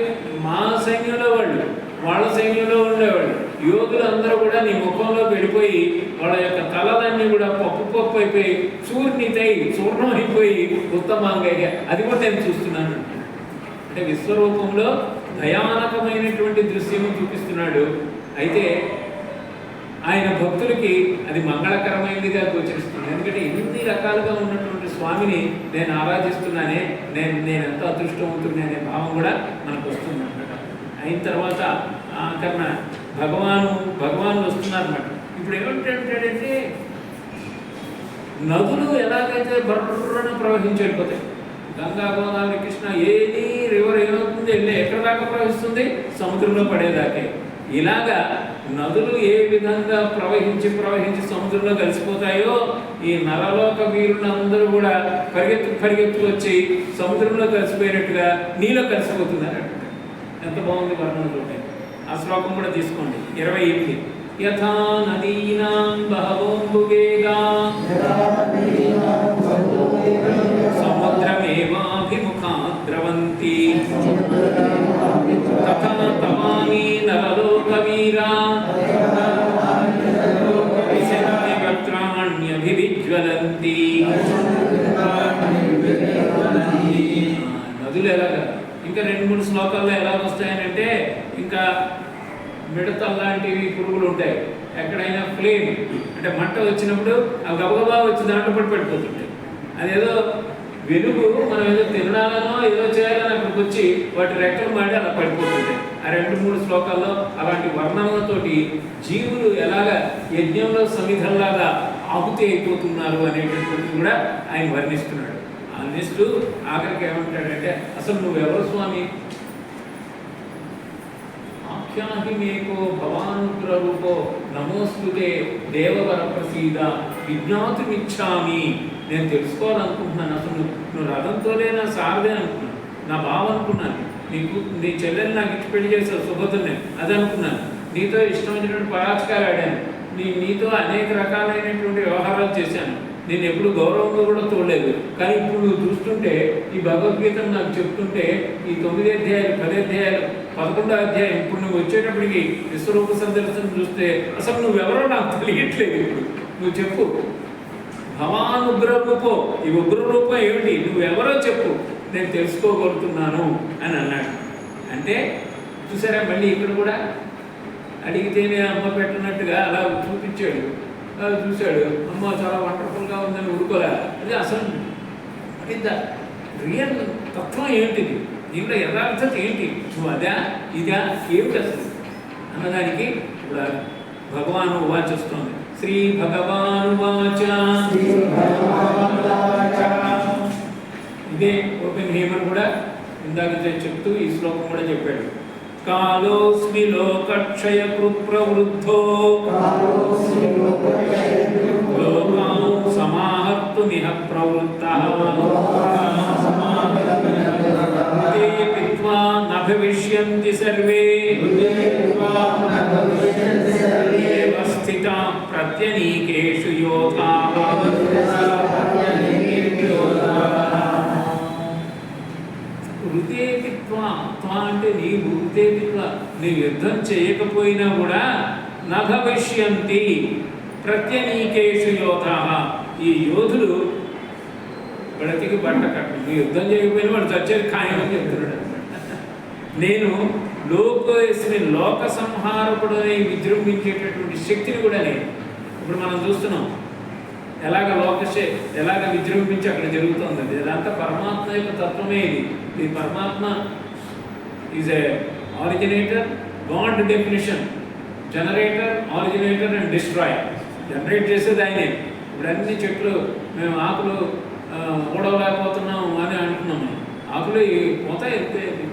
మా సైన్యంలో వాళ్ళు, వాళ్ళ సైన్యంలో ఉండేవాళ్ళు, యోగులు అందరూ కూడా నీ ముఖంలో వెళ్ళిపోయి వాళ్ళ యొక్క తలలన్నీ కూడా పప్పు అయిపోయి చూర్ణితై, చూర్ణం అయిపోయి ఉత్తమంగా, అది కూడా నేను చూస్తున్నాను. అంటే విశ్వరూపంలో భయానకమైనటువంటి దృశ్యము చూపిస్తున్నాడు. అయితే ఆయన భక్తులకి అది మంగళకరమైనదిగా గోచరిస్తుంది. ఎందుకంటే ఇన్ని రకాలుగా ఉన్నటువంటి స్వామిని నేను ఆరాధిస్తున్నానే, నేను ఎంతో అదృష్టవంతుడిని అనే భావం కూడా మనకు వస్తుంది అన్నమాట. అయిన తర్వాత కన్నా భగవానుడు వస్తున్నారన్నమాట. ఇప్పుడు ఏమంటాడంటే, నదులు ఎలాగైతే బర్రన ప్రవహించి వెళ్ళిపోతాయి, గంగా, గోదావరి, కృష్ణ, ఏది రివర్ ఏమవుతుంది, వెళ్ళి ఎక్కడ దాకా ప్రవహిస్తుంది, సముద్రంలో పడేదాకే. ఇలాగా నదులు ఏ విధంగా ప్రవహించి సముద్రంలో కలిసిపోతాయో, ఈ నరలోక వీరులందరూ కూడా పరిగెత్తు వచ్చి సముద్రంలో కలిసిపోయినట్టుగా నీలో కలిసిపోతున్నారు. ఎంత బాగుంది వర్ణన చూడండి. ఆ శ్లోకం కూడా తీసుకోండి, 28. యథా నదీనాం బహవోంబువేగా సముద్రమేవాభిముఖా ద్రవంతి తథా తమాని నరలోకవీరా విశన్యవక్త్రాణ్యభివిజ్వలంతి. నదులు ఎలాగా ఇంకా 2-3 శ్లోకాల్లో ఎలా వస్తాయనంటే, ఇంకా మిడతలు లాంటివి పురుగులు ఉంటాయి. ఎక్కడైనా ఫ్లేమ్ అంటే మంట వచ్చినప్పుడు అవి గబగబా వచ్చి దాంట్లో పడిపోతుంటాయి. అదేదో వెలుగు మనం ఏదో తినాలనో ఏదో చేయాలని అక్కడికి వచ్చి వాటి రెక్కలు మాడి అలా పడిపోతుంటాయి. ఆ 2-3 శ్లోకాల్లో అలాంటి వర్ణనలతోటి జీవులు ఎలాగ యజ్ఞంలో సమిధంలాగా ఆహుతి అయిపోతున్నారు అనేటటువంటిది కూడా ఆయన వర్ణిస్తున్నాడు. నెక్స్ట్ ఆఖరికి ఏమంటాడంటే, అసలు నువ్వెవరు స్వామి? ఆఖ్యాహిమేకో భవానుగ్రరూపో నమోస్తుతే దేవవర ప్రసీద విజ్ఞాతుమిచ్చామి. నేను తెలుసుకోవాలనుకుంటున్నాను, అసలు నువ్వు రథంతోనే నా సారదే అనుకున్నాను, నా బావ అనుకున్నాను, నీ చెల్లెని నాకు ఇచ్చి పెళ్లి చేశావు సుభద్రని, అది అనుకున్నాను, నీతో ఇష్టమైనటువంటి పరాచకాలు ఆడాను, నీతో అనేక రకాలైనటువంటి వ్యవహారాలు చేశాను, నేను ఎప్పుడు గౌరవంగా కూడా చూడలేదు. కానీ ఇప్పుడు నువ్వు చూస్తుంటే, ఈ భగవద్గీతను నాకు చెప్తుంటే, ఈ 9 అధ్యాయాలు 10 అధ్యాయాలు 11వ అధ్యాయం ఇప్పుడు నువ్వు వచ్చేటప్పటికి విశ్వరూప సందర్శనం చూస్తే అసలు నువ్వెవరో నాకు తెలియట్లేదు. ఇప్పుడు నువ్వు చెప్పు, భవానుగ్ర రూపం, ఈ ఉగ్ర రూపం ఏమిటి, నువ్వెవరో చెప్పు, నేను తెలుసుకోగలుగుతున్నాను అని అన్నాడు. అంటే చూసారా, మళ్ళీ ఇక్కడ కూడా అడిగితేనే అమ్మ పెట్టినట్టుగా అలా చూపించాడు. అలా చూశాడు, అమ్మ చాలా వండర్ఫుల్గా ఉందని ఊరుకోలే. అది అసలు రియల్ తత్వం ఏంటిది, దీంట్లో యథార్థత ఏంటి, నువ్వు అదా ఇదా ఏమిటి అసలు అన్నదానికి ఇప్పుడు భగవాను వాచ వస్తుంది. శ్రీ భగవాను వాచ. ఇదే ఓపెన్ హేమన్ కూడా ఇందాక చెప్తూ ఈ శ్లోకం కూడా చెప్పాడు. కాలోస్మి లోకక్షయ కృప్రవృద్ధో లోకాం సమాహర్తుమిహ ప్రవృత్తః తే పిత్వా న భవిష్యంతి సర్వే ఏవ స్థితాః ప్రత్యనీకేషు యోధాః. వృతేపిత్వా అంటే నీవు వృతేపిత్వా, నీవు యుద్ధం చేయకపోయినా కూడా న భవిష్యంతి ప్రత్యనీకేషు యోధాః, ఈ యోధులు బ్రతికి బట్ట కట్టు, నీ యుద్ధం చేయకపోయినా వాడు చచ్చేది ఖాయమని చెప్తున్నాడు. నేను లోక సంహారకుడని విజృంభించేటటువంటి శక్తిని కూడా నేను ఇప్పుడు మనం చూస్తున్నాం. ఎలాగ విజృంభించి అక్కడ జరుగుతుంది. ఇదంతా పరమాత్మ యొక్క తత్వమే. ఇది పరమాత్మ is a originator, God definition, generator, originator and destroy. Generate చేసేది ఆయనే. ఇప్పుడు అన్ని చెట్లు మేము ఆకులు ఊడవలేకపోతున్నాం అని అంటున్నాము. ఆకులు పోతాయి,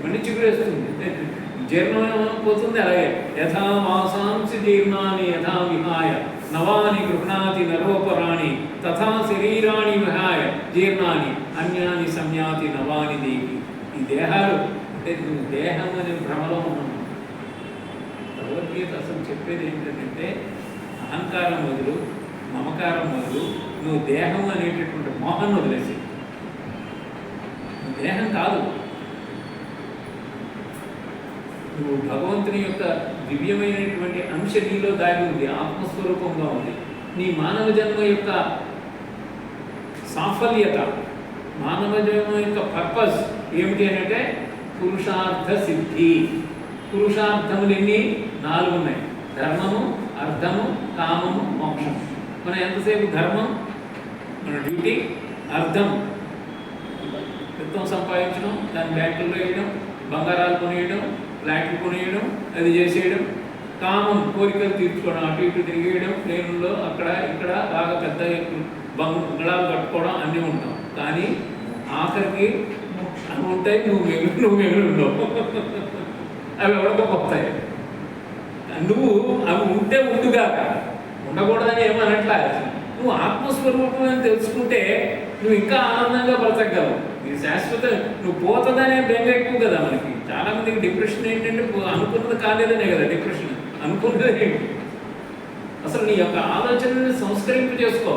మళ్ళీ చిగురేస్తుంది, జీర్ణం పోతుంది. అలాగే యథా వాసాంసి జీర్ణాన్ని యథా విహాయ నవాని గృహ్ణాతి నరోపరాణి తథా శరీరాన్ని విహాయ జీర్ణాన్ని అన్యాని సంయాతి నవాని దేవి. ఈ దేహాలు అంటే దేహం అనే భ్రమలో ఉన్నాము. భగవద్గీత అసలు చెప్పేది ఏంటంటే అహంకారం వదులు, మమకారం వదులు, నువ్వు దేహం అనేటటువంటి మోహం వదిలేసి. నువ్వు దేహం కాదు, నువ్వు భగవంతుని యొక్క దివ్యమైనటువంటి అంశ నీలో దాగి ఉంది, ఆత్మస్వరూపంగా ఉంది. నీ మానవ జన్మ యొక్క సాఫల్యత, మానవ జన్మ యొక్క పర్పస్ ఏమిటి అంటే పురుషార్థ సిద్ధి. పురుషార్థములు ఎన్ని? 4 ఉన్నాయి. ధర్మము, అర్థము, కామము, మోక్షం. మనం ఎంతసేపు ధర్మం మన డ్యూటీ, అర్థం విత్తం సంపాదించడం, దాన్ని బ్యాంకుల్లో వేయడం, బంగారాలు కొనేయడం, ఫ్లాట్లు కొనేయడం, అది చేసేయడం. కామం కోరికలు తీర్చుకోవడం, అటు ఇటు తిరిగేయడం, ప్లేన్లో అక్కడ ఇక్కడ బాగా పెద్ద బంగాళాలు కట్టుకోవడం అన్నీ ఉంటాం. కానీ ఆఖరికి అవి ఉంటాయి, నువ్వు మిగిలి ఉండవు. అవి ఎవరికో పోతాయి. నువ్వు అవి ఉంటే ఉండుగాక, ఉండకూడదని ఏమనట్లా. నువ్వు ఆత్మస్వరూపం అని తెలుసుకుంటే నువ్వు ఇంకా ఆనందంగా బ్రతకగలవు. నీ శాశ్వత నువ్వు పోతుందనే బెంగ ఎక్కువ కదా మనకి. చాలామందికి డిప్రెషన్ ఏంటంటే అనుకున్నది కాలేదనే కదా డిప్రెషన్. అనుకున్నది ఏంటి? అసలు నీ యొక్క ఆలోచనని సంస్కరింపు చేసుకో.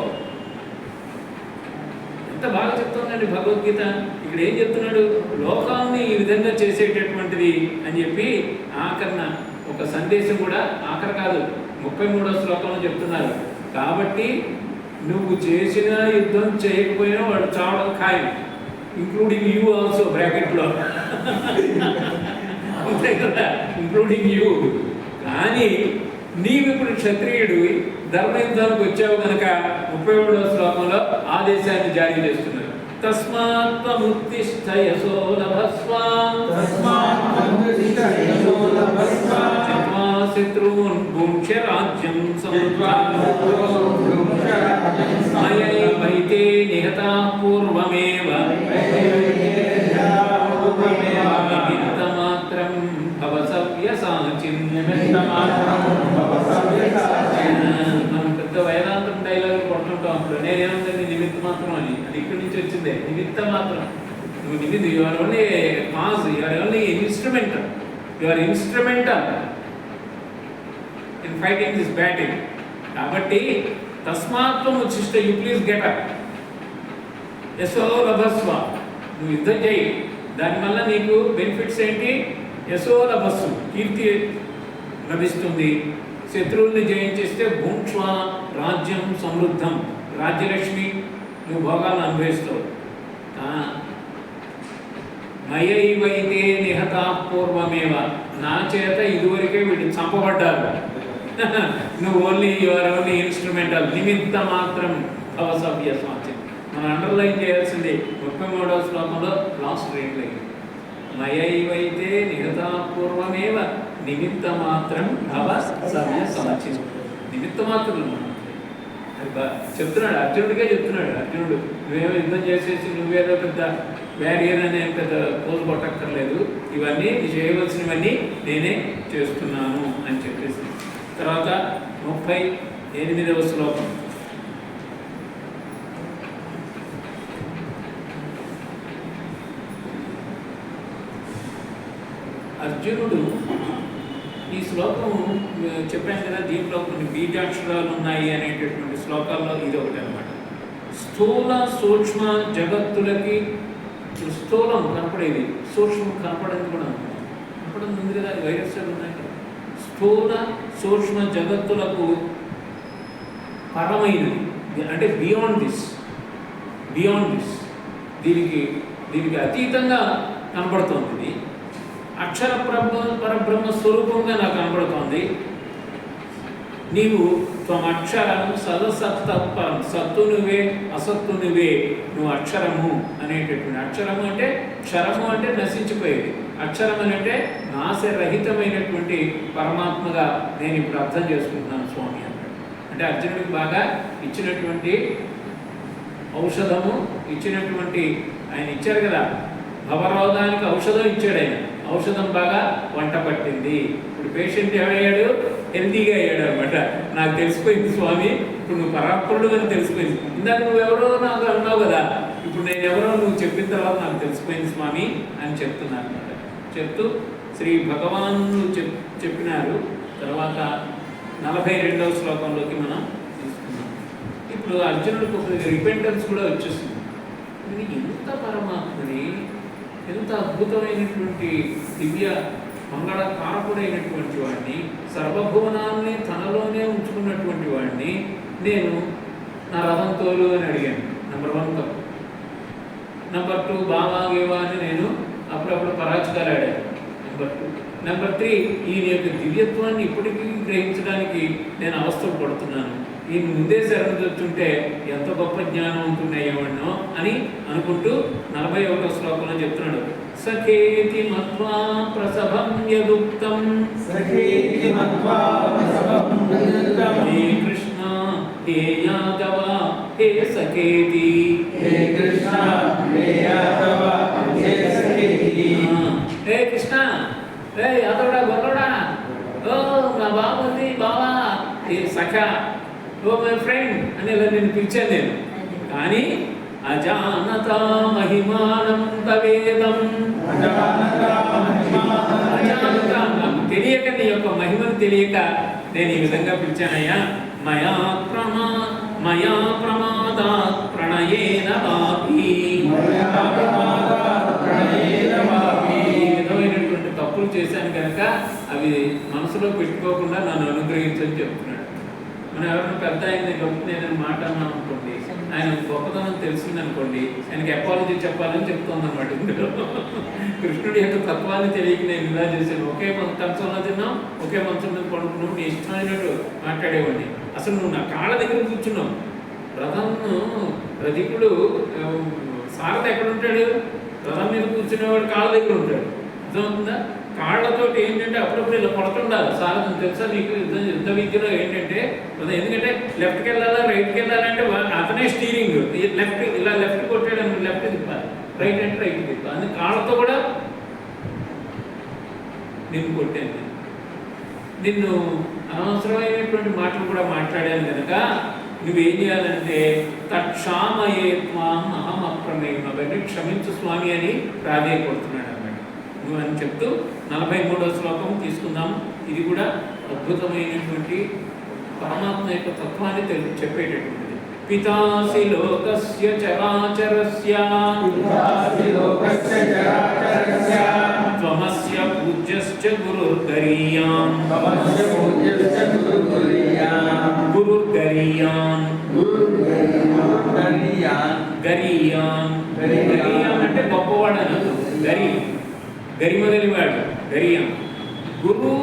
ఎంత బాగా చెప్తుందండి భగవద్గీత. ఇక్కడ ఏం చెప్తున్నాడు? లోకాన్ని ఈ విధంగా చేసేటటువంటిది అని చెప్పి ఆఖరణ ఒక సందేశం కూడా, ఆఖర కాదు 33వ శ్లోకంలో చెప్తున్నారు. కాబట్టి నువ్వు చేసిన యుద్ధం చేయకపోయినా వాడు చావడం ఖాయం, ఇంక్లూడింగ్ యూ ఆల్సో బ్రాకెట్లో అంతే కదా, ఇంక్లూడింగ్ యూ. కానీ నీవు ఇప్పుడు క్షత్రియుడు ధర్మయుద్ధానికి వచ్చావు కనుక 33వ శ్లోకంలో ఆదేశాన్ని జారీ చేస్తున్నారు. తస్మాత్ముత్తిష్ఠ యశో లభస్వ శత్రూన్ భుంక్ష్య రాజ్యం మయైవైతే నిహతాః పూర్వమేవ నిమిత్తమాత్రం భవ సవ్యసాచిన్. మనం పెద్ద వేదాంతం డైలాగ్ కొట్టుకుంటాం. అప్పుడు నేనేముందండి నిమిత్త మాత్రం అని, అది ఇక్కడి నుంచి వచ్చిందే. నిమిత్త మాత్రం, నువ్వు నిమిత్త, you are only cause, you are only instrumental, you are instrumental in fighting this battle. కాబట్టి తస్మాత్వం ఉచ్చిష్ట, యు ప్లీజ్ గెట్ అప్. యశో లభస్వ, నువ్వు యుద్ధం చేయి. దానివల్ల నీకు బెనిఫిట్స్ ఏంటి? యశో లభస్సు, కీర్తి లభిస్తుంది. శత్రువుల్ని జయించేస్తే భూక్ష్వ రాజ్యం సమృద్ధం, రాజ్యలక్ష్మి, నువ్వు భోగాలను అనుభవిస్తావు. మయైవైతే నిహతా పూర్వమేవ, నా చేత ఇదివరకే వీళ్ళు చంపబడ్డారు. నువ్వు ఓన్లీ యువర్ ఓన్లీ ఇన్స్ట్రుమెంటల్, నిమిత్త మాత్రం భవ సవ్యసాచిన్. మనం అండర్లైన్ చేయాల్సింది 33వ శ్లోకంలో లాస్ట్ రేట్ లైన్. మయైవైతే నిహతా పూర్వమేవ నిమిత్త మాత్రం భవ సవ్యసాచిన్. నిమిత్త మాత్రం చెప్తున్నాడు, అర్జునుడికే చెప్తున్నాడు. అర్జునుడు నువ్వేమో యుద్ధం చేసేసి నువ్వేదో పెద్ద బ్యారియర్ అనే పెద్ద పోజు కొట్టక్కర్లేదు, ఇవన్నీ చేయవలసినవన్నీ నేనే చేస్తున్నాను అని చెప్పేసి. తర్వాత 38వ శ్లోకం. అర్జునుడు ఈ శ్లోకం చెప్పాను కదా, దీంట్లో కొన్ని బీజాక్షరాలు ఉన్నాయి అనేటటువంటి శ్లోకాల్లో ఇది ఒకటి అనమాట. స్థూల సూక్ష్మ జగత్తులకి, స్థూలం కనపడేది, సూక్ష్మం కనపడేది కూడా కనపడేది ఉంది కదా, వైరస్లు ఉన్నాయి కదా. స్థూల సూక్ష్మ జగత్తులకు పరమైనది అంటే బియాండ్ దిస్, దీనికి అతీతంగా కనపడుతోంది. ఇది అక్షర పరబ్రహ్మ స్వరూపంగా నాకు కనబడుతోంది. నీవు త్వమక్షరం సదసత్త పరం, సత్తు నువ్వే అసత్తు నువ్వే, నువ్వు అక్షరము అనేటటువంటి. అక్షరము అంటే క్షరము అంటే నశించిపోయేది, అక్షరం అని అంటే నాశరహితమైనటువంటి పరమాత్మగా నేను ఇప్పుడు అర్థం చేసుకుంటున్నాను స్వామి అన్నాడు. అంటే అర్జునుడికి బాగా ఇచ్చినటువంటి ఔషధము, ఇచ్చినటువంటి ఆయన ఇచ్చారు కదా, భవరోగానికి ఔషధం ఇచ్చాడు ఆయన. ఔషధం బాగా వంట పట్టింది. ఇప్పుడు పేషెంట్ ఏమయ్యాడు? హెల్తీగా అయ్యాడు అనమాట. నాకు తెలిసిపోయింది స్వామి, ఇప్పుడు నువ్వు పరాత్పరుడు అని తెలిసిపోయింది. ఇందాక నువ్వెవరో నాకు అన్నావు కదా, ఇప్పుడు నేను ఎవరో నువ్వు చెప్పిన తర్వాత నాకు తెలిసిపోయింది స్వామి అని చెప్తున్నాను అనమాట. చెప్తూ శ్రీ భగవాను చెప్పినారు. తర్వాత 42వ శ్లోకంలోకి మనం తీసుకున్నాం. ఇప్పుడు అర్జునుడికి ఒక రిపెంటెన్స్ కూడా వచ్చేసింది. ఇది ఎంత పరమాత్మని, ఎంత అద్భుతమైనటువంటి దివ్య మంగళ కారకుడైనటువంటి వాడిని, సర్వభువనాల్ని తనలోనే ఉంచుకున్నటువంటి వాడిని నేను నా రథంతోలు అని అడిగాను. నెంబర్ 1 తప్పు. నెంబర్ 2 బావా గేవా అని నేను అప్పుడప్పుడు పరాచికాలు ఆడాను. నెంబర్ 3 ఈయన యొక్క దివ్యత్వాన్ని ఇప్పటికీ గ్రహించడానికి నేను అవస్థలు పడుతున్నాను. ఈయన ముందే శరణు తెచ్చుంటే ఎంత గొప్ప జ్ఞానవంతుడయ్యేవాడినో అని అనుకుంటూ 41వ శ్లోకంలో చెప్తున్నాడు. సఖేతి మత్వా ప్రసభం యదుక్తం హే కృష్ణ హే యాదవ హే సఖేతి హే కృష్ణ హే యాదవుడా గొల్లడా, ఓ మా బాబుంది బావా, ఏ సఖ, ఓ మై ఫ్రెండ్ అని ఇలా నేను పిలిచాను నేను. కానీ అజానత మహిమానం తవేదం, అజానత నాకు తెలియక నీ యొక్క మహిమను తెలియక నేను ఈ విధంగా పిలిచానయ్యా. మయా ప్రమాదాత్ ప్రణయేన వాపి, ఈ విధమైనటువంటి తప్పులు చేశాను కనుక అవి మనసులో పెట్టుకోకుండా నన్ను అనుగ్రహించని చెప్తున్నాడు. మనం ఎవరైనా పెద్ద ఆయన నేను మాట అన్నాను అనుకోండి, ఆయన గొప్పతనం తెలిసింది అనుకోండి, ఆయనకి అపాలజీ చెప్పాలని చెప్తుంది అనమాట. కృష్ణుడి యొక్క తత్వాన్ని తెలియక నేను ఇలా చేశాను. ఒకే కంచంలో తిన్నాం, ఒకే మంచం మీద పడుకున్నాం, నీ ఇష్టమైనట్టు మాట్లాడేవాడిని. అసలు నువ్వు నా కాళ్ళ దగ్గర కూర్చున్నావు. రథికుడు సారథి ఎక్కడ ఉంటాడు? రథం మీద కూర్చునేవాడు కాళ్ళ దగ్గర ఉంటాడు. అర్థమవుతుందా? కాళ్ళతో ఏంటంటే అప్పుడప్పుడు ఇలా పడుతుండాలి సారథం. తెలుసా నీకు యుద్ధ విద్యలో ఏంటంటే, ఎందుకంటే లెఫ్ట్కి వెళ్ళాలా రైట్కి వెళ్ళాలంటే అతనే స్టీరింగ్. లెఫ్ట్ ఇలా లెఫ్ట్ కొట్టాడు, లెఫ్ట్ తిప్పాలి, రైట్ అంటే రైట్ తిప్పాలి. అందుకే కాళ్ళతో కూడా నిన్ను కొట్టాను, నిన్ను అనవసరమైనటువంటి మాటలు కూడా మాట్లాడాను కనుక నువ్వేం చేయాలంటే తక్షామయేత్వాం అహం అప్రమేయం, అవన్నీ క్షమించు స్వామి అని ప్రాధేయపడుతున్నాడు అన్నమాట. నువ్వు అని చెప్తూ 43వ శ్లోకం తీసుకుందాం. ఇది కూడా అద్భుతమైనటువంటి పరమాత్మ యొక్క తత్వాన్ని చెప్పేటటువంటిది. పితాసి లోకస్య చరాచరస్య త్వమస్య పూజ్యశ్చ గురుర్గరీయాన్ గరీయాన్ అంటే గొప్పవాడు అని గరిమగలివాడు గరియాన్. గురువు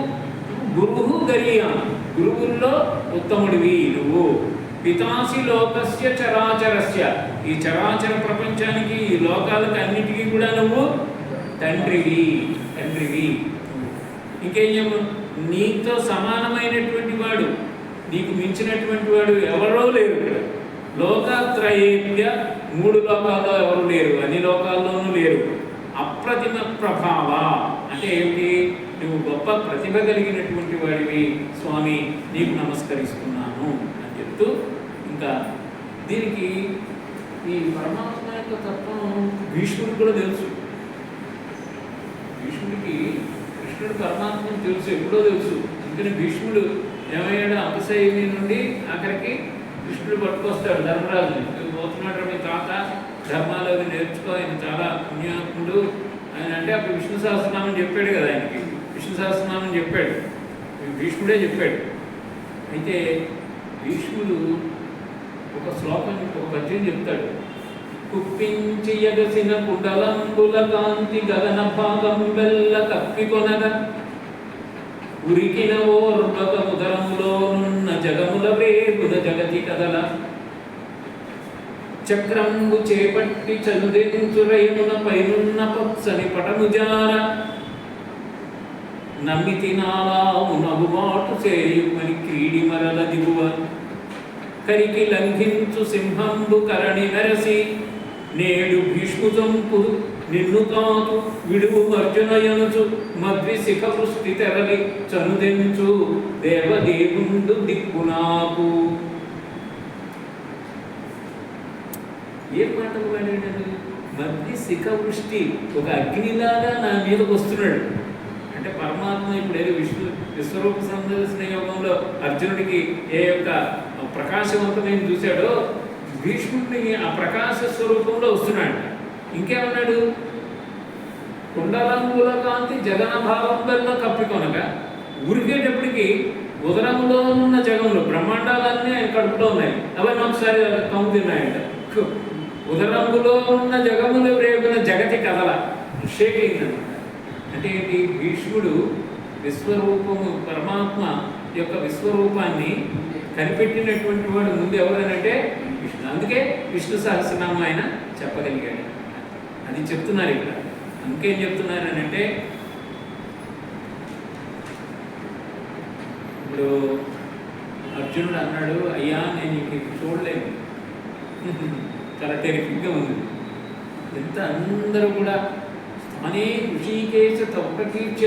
గరియాన్, గురువుల్లో ఉత్తముడివి నువ్వు. పితాసి లోకస్య చరాచరస్య, ఈ చరాచర ప్రపంచానికి ఈ లోకాలకు అన్నిటికీ కూడా నువ్వు తండ్రివి. ఇంకేం చెప్పు, నీతో సమానమైనటువంటి వాడు, నీకు మించినటువంటి వాడు ఎవరో లేరు. లోకత్రయేభ్య, 3 లోకాల్లో ఎవరు లేరు, అన్ని లోకాల్లోనూ లేరు. అప్రతిమ ప్రభావ అంటే ఏమిటి? నువ్వు గొప్ప ప్రతిభ కలిగినటువంటి వాడివి స్వామి, నీకు నమస్కరిస్తున్నాను అని చెప్తూ, ఇంకా దీనికి ఈ పరమాత్మ యొక్క తత్వం భీష్ముడికి కూడా తెలుసు. భీష్ముడికి కృష్ణుడు పరమాత్మను తెలుసు, ఎప్పుడో తెలుసు. అందుకని భీష్ముడు ఏమయ్యాడు? అపశైని నుండి ఆఖరికి కృష్ణుడు పట్టుకొస్తాడు ధర్మరాజుని. పోతున్నాడు మీ తాత, ధర్మాలు అవి నేర్చుకో, ఆయన చాలా పుణ్యాత్ముడు ఆయన అంటే అప్పుడు విష్ణు సహస్రనామం చెప్పాడు కదా ఆయనకి. విష్ణు సహస్రనామం చెప్పాడు, భీష్ముడే చెప్పాడు. అయితే భీష్ముడు ఒక శ్లోకం, ఒక పద్యం చెప్తాడు. కుప్పించి ఎగసిన కుండలంబుల కాంతి గగన భాగం వెల్ల కప్పికొనగా ఉరికిన ఓర్వక ముదరములోనున్న జగముల వేగున జగతి కదల చక్రంబు చేపట్టి చందెంచురైమున పైనున్న పచ్చని పటముజార నమ్మితి నాలావు నగుబాటు చేయుమని క్రీడి మరల దిగువ కరికి లంఘించు సింహంబు కరణి మెరసి నేడు భీష్ముజంపు నిన్ను తాకు విడువు అర్జునయనుచు మద్వి శిఖ వృష్టి తెరలి చనుదెంచు దేవదేవుండు దిక్కు నాకు. ఏ మాటలు వాడాడు? మద్వి శిఖ వృష్టి, ఒక అగ్నిలాగా నా మీదకి వస్తున్నాడు అంటే పరమాత్మ ఇప్పుడు ఏదో విశ్వరూప సందర్శన యోగంలో అర్జునుడికి ఏ యొక్క ప్రకాశవంతమైన చూశాడో భీష్ముడిని ఆ ప్రకాశ స్వరూపంలో వస్తున్నాడు. ఇంకేమన్నాడు? కుండలంగుల కాంతి జగన భావం వల్ల కప్పికొనక ఉరికేటప్పటికి ఉదరంలో ఉన్న జగములు బ్రహ్మాండాలన్నీ ఆయన కడుపులో ఉన్నాయి. అవన్నీ ఒకసారి కమ్ము తిన్నాయంట. ఉదరంగులో ఉన్న జగములు రేపున జగతి కథల షేక్ అయిందన్నమాట. అంటే ఏంటి? భీష్ముడు విశ్వరూపము పరమాత్మ యొక్క విశ్వరూపాన్ని కనిపెట్టినటువంటి వాడు ముందు ఎవరనంటే విష్ణు. అందుకే విష్ణు సహస్రనామం ఆయన చెప్పగలిగాడు. అది చెప్తున్నారు ఇక్కడ. ఇంకేం చెప్తున్నారనంటే ఇప్పుడు అర్జునుడు అన్నాడు, అయ్యా నేను ఇంక చూడలేను, చాలా టెరిఫిక్గా ఉంది. ఎంత అందరూ కూడా స్థానే ఋషికేశ తప్పకీర్చ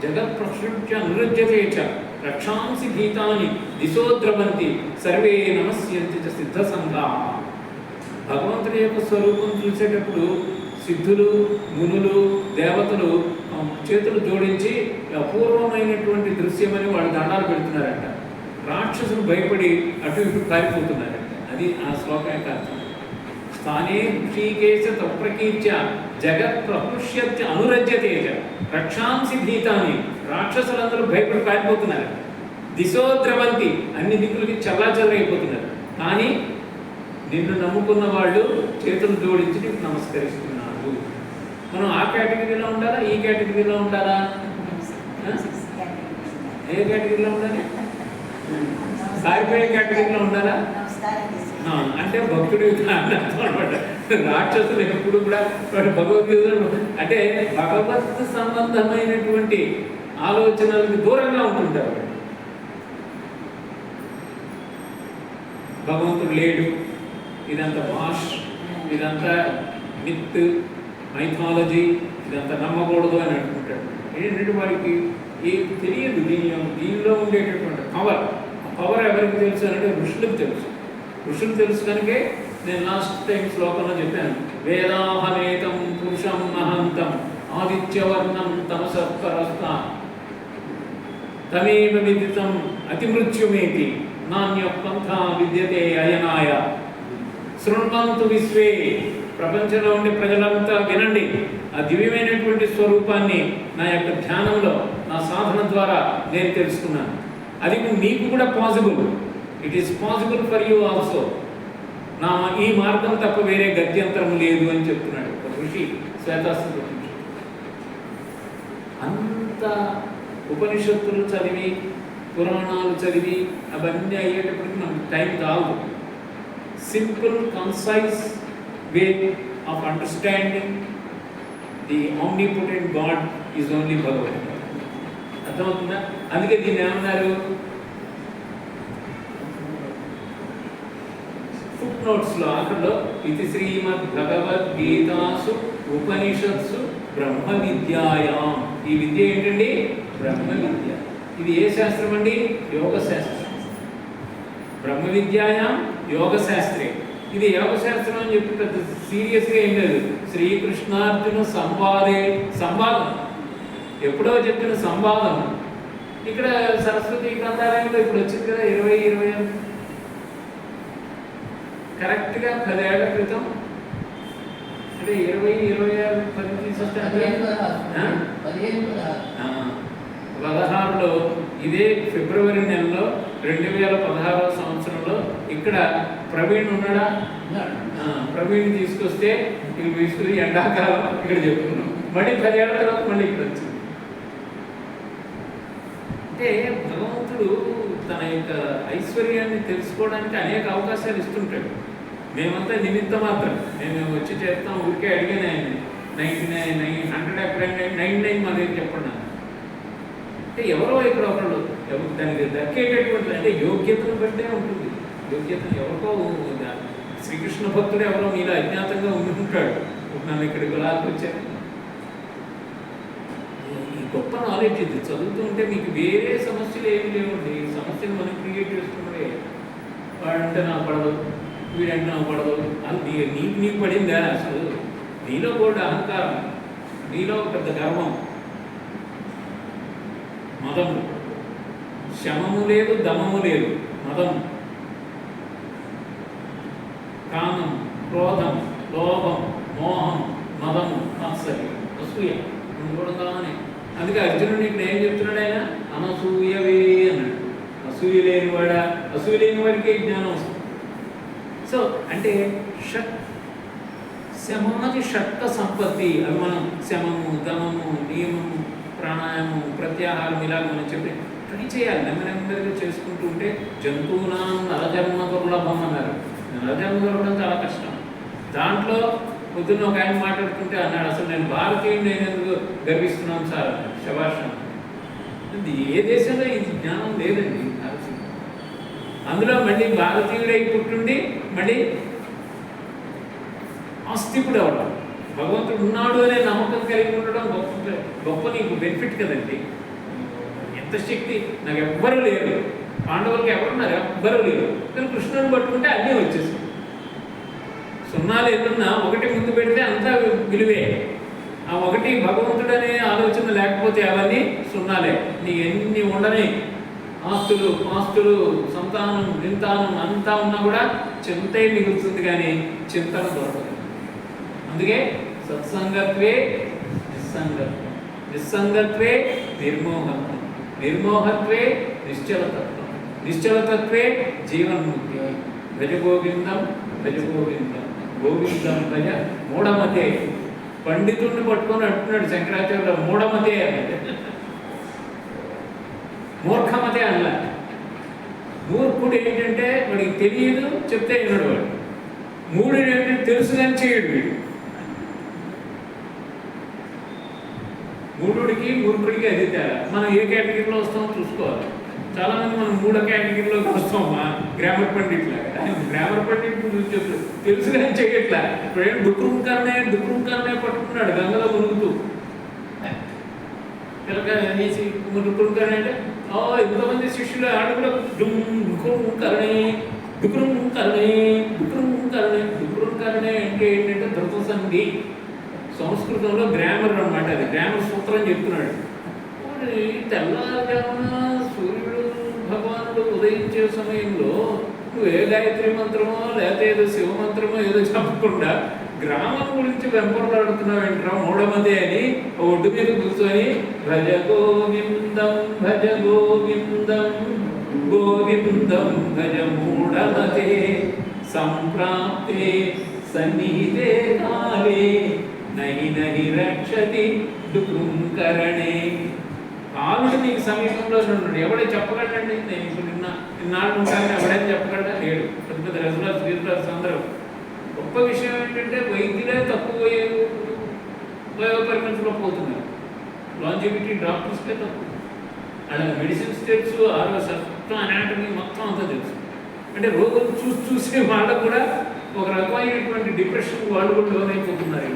జగత్ ప్రసృత్య నిరుజ్యతే చ రక్షాంసి గీతాని దిశోద్రవంతి సర్వే నమస్యంతి చ సిద్ధ సంఘా. భగవంతుడి యొక్క స్వరూపం చూసేటప్పుడు సిద్ధులు, మునులు, దేవతలు చేతులు జోడించి అపూర్వమైనటువంటి దృశ్యమని వాళ్ళు దండాలు పెడుతున్నారంట. రాక్షసులు భయపడి అటు ఇటు కారిపోతున్నారంట. అది ఆ శ్లోకం యొక్క అర్థం. స్థానే ఋషికేశ తప్రకీర్త్య జగత్ ప్రహృష్యత్య అనురజ్యతే రక్షాంసి భీతాని. రాక్షసులందరూ భయపడి పారిపోతున్నారు. దిశోద్రవంతి, అన్ని దిక్కులకి చల్లాచల్లరైపోతున్నారు. కానీ నిన్ను నమ్ముకున్న వాళ్ళు చేతులు జోడించి నీకు నమస్కరిస్తున్నారు. మనం ఆ కేటగిరీలో ఉండాలా, ఈ కేటగిరీలో ఉండాలా? ఏ కేటగిరీలో ఉండాలి? సారిపోయే కేటగిరీలో ఉండాలా? అంటే భక్తుడు అనమాట. రాక్షసులు ఎప్పుడు కూడా భగవద్గీత అంటే భగవత్ సంబంధమైనటువంటి ఆలోచనలకు దూరంగా ఉంటుంటారు. భగవంతుడు లేడు, ఇదంతా భాష్, ఇదంతా మిత్, మైథాలజీ, ఇదంతా నమ్మకూడదు అని అనుకుంటాడు. ఏంటంటే వాడికి ఏం తెలియదు. దీనిలో ఉండేటటువంటి పవర్ ఎవరికి తెలుసు అంటే ఋషులకు తెలుసు. ఋషులు తెలుసు కనుకే నేను లాస్ట్ టైం శ్లోకంలో చెప్పాను, వేదాహనేతం పురుషం మహంతం ఆదిత్యవర్ణం తమసత్పరస్తా తమేవ విదితం అతిమృత్యుమేతి నాణ్య పంథా విద్యతే అయనాయ. శృణ్వంతు విశ్వే, ప్రపంచంలో ఉండే ప్రజలంతా వినండి, ఆ దివ్యమైనటువంటి స్వరూపాన్ని నా యొక్క ధ్యానంలో నా సాధన ద్వారా నేను తెలుసుకున్నాను. అది మీకు కూడా possible. It is possible for you also. నా ఈ మార్గం తప్ప వేరే గత్యంతరం లేదు అని చెప్తున్నాడు ఒక ఋషి, శ్వేతాస్త్ర ఋషి. అంత ఉపనిషత్తులు చదివి, పురాణాలు చదివి అవన్నీ అయ్యేటప్పటికి మనకు టైం కాదు. Simple concise way of understanding the omnipotent God is only భగవద్. అర్థమవుతుందా? అందుకే దీన్ని ఏమన్నారు? ఫుట్ నోట్స్లో ఆఖరిలో ఇది శ్రీమద్ భగవద్గీతాసు ఉపనిషత్సు బ్రహ్మ విద్యాయాం. ఈ విద్య ఏంటండి? బ్రహ్మ విద్య. ఇది ఏ శాస్త్రం అండి? యోగ శాస్త్రం. బ్రహ్మ విద్యాయాం యోగ శాస్త్రే. ఇది యోగ శాస్త్రం అని చెప్పి పెద్ద సీరియస్గా ఏం లేదు. శ్రీకృష్ణార్జున సంవాదం ఎప్పుడో చెప్పిన సంవాదం. ఇక్కడ సరస్వతి గ్రంథాలయంలో ఇప్పుడు వచ్చింది కదా 20 కరెక్ట్గా 10 ఏళ్ల క్రితం, అంటే 20 తీసుకొస్తే 16లో ఇదే ఫిబ్రవరి నెలలో 2016వ సంవత్సరంలో ఇక్కడ ప్రవీణ్ ఉన్నాడా? ప్రవీణ్ తీసుకొస్తే ఇవి తీసుకుని ఎండాకాలం ఇక్కడ చెప్పుకున్నాం. మళ్ళీ 10 ఏళ్ల తర్వాత మళ్ళీ ఇక్కడ వచ్చింది. అంటే భగవంతుడు తన యొక్క ఐశ్వర్యాన్ని తెలుసుకోవడానికి అనేక అవకాశాలు ఇస్తుంటాడు. మేమంతా నిమిత్త మాత్రం. మేము వచ్చి చేస్తాం, ఊరికే అడిగాను ఆయన్ని 99 మా దగ్గర చెప్పండి. అంటే ఎవరో ఇక్కడ ఒకళ్ళు దానికి దక్కేటటువంటి అంటే యోగ్యతను బట్టే ఉంటుంది. యోగ్యతను ఎవరికో శ్రీకృష్ణ భక్తుడు ఎవరో మీలో అజ్ఞాతంగా ఉంటుంటాడు. నన్ను ఇక్కడికి లాక్కొచ్చారు. ఈ గొప్ప నాలెడ్జ్ ఇది. చదువుతుంటే మీకు వేరే సమస్యలు ఏమి లేవండి. సమస్యలు మనం క్రియేట్ చేసుకుంటే వాడంటే నాకు పడదు, వీడంటే నాకు పడదు, అది నీకు పడిందా? అసలు నీలో కూడా అహంకారం, నీలో పెద్ద గర్వం. మదము. శమము లేదు, దమము లేదు, మదము. కామం, క్రోధం, లోభం, మోహం, మదము, మాత్సర్యం, అసూయ చూడగానే. అందుకే అర్జునుడు ఇక్కడ ఏం చెప్తున్నాడు ఆయన? అనసూయవే అన్నాడు. అసూయ లేనివాడా? అసూయ లేని వాడికే జ్ఞానం వస్తుంది. సో అంటే శమాది షట్క సంపత్తి. అవి మనం శమము, దమము, నియమము, ప్రాణాయామం, ప్రత్యాహారం ఇలాగ మనం చెప్పి ట్రై చేయాలి. నెమ్మదిగా చేసుకుంటూ ఉంటే జంతువునా నరజన్మ దుర్లభం అన్నారు. నరజన్మ దొరకడం చాలా కష్టం. దాంట్లో పొద్దున్న ఒక ఆయన మాట్లాడుతుంటే అన్నాడు, అసలు నేను భారతీయుడు నేను ఎందుకు గర్విస్తున్నాను సార్ అన్నాడు. శభాష్. ఏ దేశంలో ఈ జ్ఞానం లేదండి. అందులో మళ్ళీ భారతీయుడై పుట్టుండి మళ్ళీ ఆస్తికుడు అవడం, భగవంతుడు ఉన్నాడు అనే నమ్మకం కలిగి ఉండడం గొప్ప నీకు బెనిఫిట్ కదండి. ఎంత శక్తి! నాకు ఎవ్వరూ లేరు, పాండవులకి ఎవరున్నారు? ఎవ్వరూ లేరు. కానీ కృష్ణుని పట్టుకుంటే అన్నీ వచ్చేసాయి. సున్నాలు ఎన్నున్నా ఒకటి ముందు పెడితే అంతా విలువే. ఆ ఒకటి భగవంతుడు అనే ఆలోచన లేకపోతే అవన్నీ సున్నాలే. నీ ఎన్ని ఉండని ఆస్తులు, సంతానం, వింతానం అంతా ఉన్నా కూడా చింతే మిగులుతుంది, కానీ చింతన దొరకదు. అందుకే సత్సంగత్వే నిస్సంగత్వం, నిస్సంగత్వే నిర్మోహత్వం, నిర్మోహత్వే నిశ్చలతత్వం, నిశ్చలతత్వే జీవన్ముక్తి. భజ గోవిందం, భజ గోవిందం, గోవిందం భజ మూఢమతే. పండితుడిని పట్టుకొని అంటున్నాడు శంకరాచార్యులు, మూఢమతే అన్నది. మూర్ఖమతే అన్న. మూర్ఖుడు ఏంటంటే వాడికి తెలియదు, చెప్తే వినడు వాడు. మూడు ఏంటంటే తెలుసు కానీ చేయడు వీడు. మూఢుడికి మూర్ఖుడికి అది తేడా. మనం ఏ కేటగిరీలో వస్తామో చూసుకోవాలి. చాలామంది మనం మూడో కేటగిరీలోకి వస్తామా, గ్రామర్ పండిట్లాగా. గ్రామర్ పండిట్ చెప్తాడు తెలుసు కానీ చేయట్లా. ఇప్పుడేం దుఃఖంకరనే పట్టుకున్నాడు గంగలో మునుగుతూ. వేసి దుఃఖంకరణ అంటే ఎంతమంది శిష్యులు ఆడపిల్ల దుఃఖంకరణే అంటే ఏంటంటే ధృత సంధి. సంస్కృతంలో గ్రామర్ అన్నమాట. అది గ్రామర్ సూత్రం చెప్తున్నాడు. తెల్లవారుజామున సూర్యుడు భగవానుడు ఉదయించే సమయంలో నువ్వు ఏ గాయత్రి మంత్రమో లేకపోతే ఏదో శివమంత్రమో ఏదో చెప్పకుండా గ్రామం గురించి వెంపర్లాడుతున్నావు ఏంట్రా మూఢమదే అని ఒడ్డు మీద కూర్చొని భజ గోవిందం భజ గోవిందం గోవిందం భజ మూఢమతే సంప్రాప్తే సన్నిహితే కాలే నహి నహి రక్షతి దుఃఖంకరణే. కాలుడు నీకు సమీపంలో ఉన్నాడు, ఎవడే చెప్పగలండి? నేను ఇప్పుడు నిన్నాళ్ళు ఉంటాను, ఎవడైనా చెప్పగలడా? లేడు. పెద్ద పెద్ద రెగ్యులర్స్ గిరిలర్స్ అందరూ. గొప్ప విషయం ఏంటంటే వైద్యులే తక్కువ పరిమితిలో పోతున్నారు. లాంజివిటీ డాక్టర్స్కే తక్కువ. అలాగే మెడిసిన్స్ తెలుసు, శాస్త్రం, అనాటమీ మొత్తం అంతా తెలుసు. అంటే రోగులు చూసే వాళ్ళకు కూడా ఒక రకమైనటువంటి డిప్రెషన్ వాళ్ళు కూడా లోనైపోతున్నారు.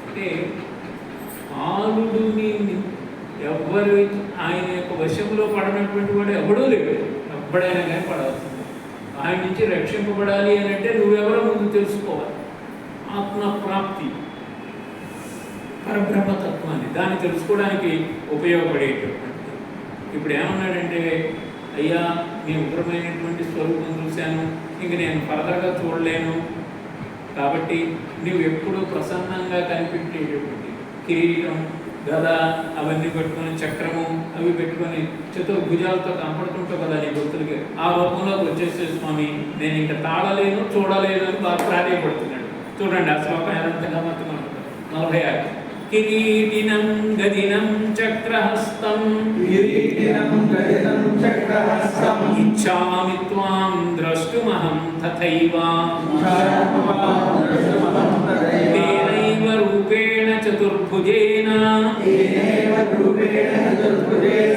అంటే ఆలుడుని ఎవ్వరు ఆయన యొక్క వశంలో పడినటువంటి వాడు ఎవడూ లేడు. ఎప్పుడైనా కానీ పడవలసింది. ఆయన నుంచి రక్షింపబడాలి అని అంటే నువ్వెవరో ముందు తెలుసుకోవాలి. ఆత్మప్రాప్తి, పరబ్రహ్మతత్వాన్ని, దాన్ని తెలుసుకోవడానికి ఉపయోగపడేటటువంటి. ఇప్పుడు ఏమన్నాడంటే, అయ్యా నీ ఉగ్రమైనటువంటి స్వరూపం చూశాను, ఇంక నేను ఫర్దర్గా చూడలేను, కాబట్టి నువ్వు ఎప్పుడూ ప్రసన్నంగా కనిపెట్టేటటువంటి కిరీటం, గద అవన్నీ పెట్టుకొని, చక్రము అవి పెట్టుకొని చతుర్భుజాలతో కనపడుతుంటావు కదా నీ భక్తులకి. ఆ రూపంలోకి వచ్చేసే స్వామి, నేను ఇంకా తాళలేను, చూడలేను అని బాగా ప్రాధాన్యపడుతున్నాడు. చూడండి ఆ శ్లోకం ఎంతగా మొత్తం 46. కిరీటినం గదినం చక్రహస్తం ఇచ్ఛామి త్వాం ద్రష్టుమహం తథైవ తేనైవ రూపేణ చతుర్భుజేన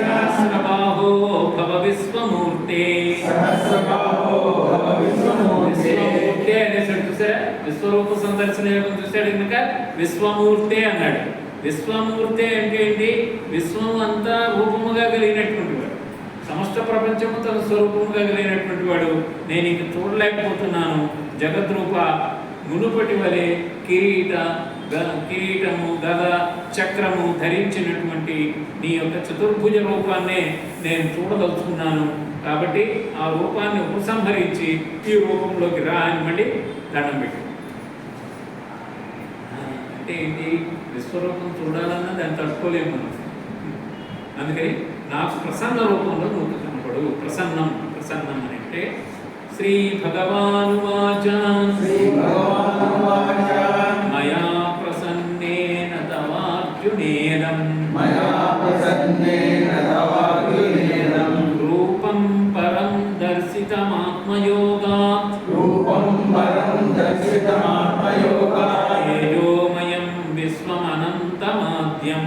సహస్రబాహో భవ విశ్వమూర్తే. విశ్వమూర్తే అనేసాడు చూసారా? విశ్వరూప సందర్శన యోగం చూశాడు కనుక విశ్వమూర్తే అన్నాడు. విశ్వమూర్తే అంటే ఏంటి? విశ్వం అంతా రూపముగా కలిగినటువంటి వాడు, సమస్త ప్రపంచము తన స్వరూపముగా కలిగినటువంటి వాడు. నేను ఇంక చూడలేకపోతున్నాను, జగద్రూప మునుపటి వలె కిరీటము గద చక్రము ధరించినటువంటి నీ యొక్క చతుర్భుజ రూపాన్నే నేను చూడదలుచుకున్నాను. కాబట్టి ఆ రూపాన్ని ఉపసంహరించి ఈ రూపంలోకి రా అని మళ్ళీ దండం పెట్టు. అంటే ఏంటి? విశ్వరూపం చూడాలన్నా దాన్ని తట్టుకోలేము మనం. అందుకని నాకు ప్రసన్న రూపంలో నువ్వు కనపడు. ప్రసన్నం ప్రసన్నం అని అంటే శ్రీ భగవానువాచ మయా ప్రసన్నేన తవార్జునేనం రూపం పరం దర్శితమాత్మయోగాత్ తేజోమయం విశ్వమనంతమాద్యం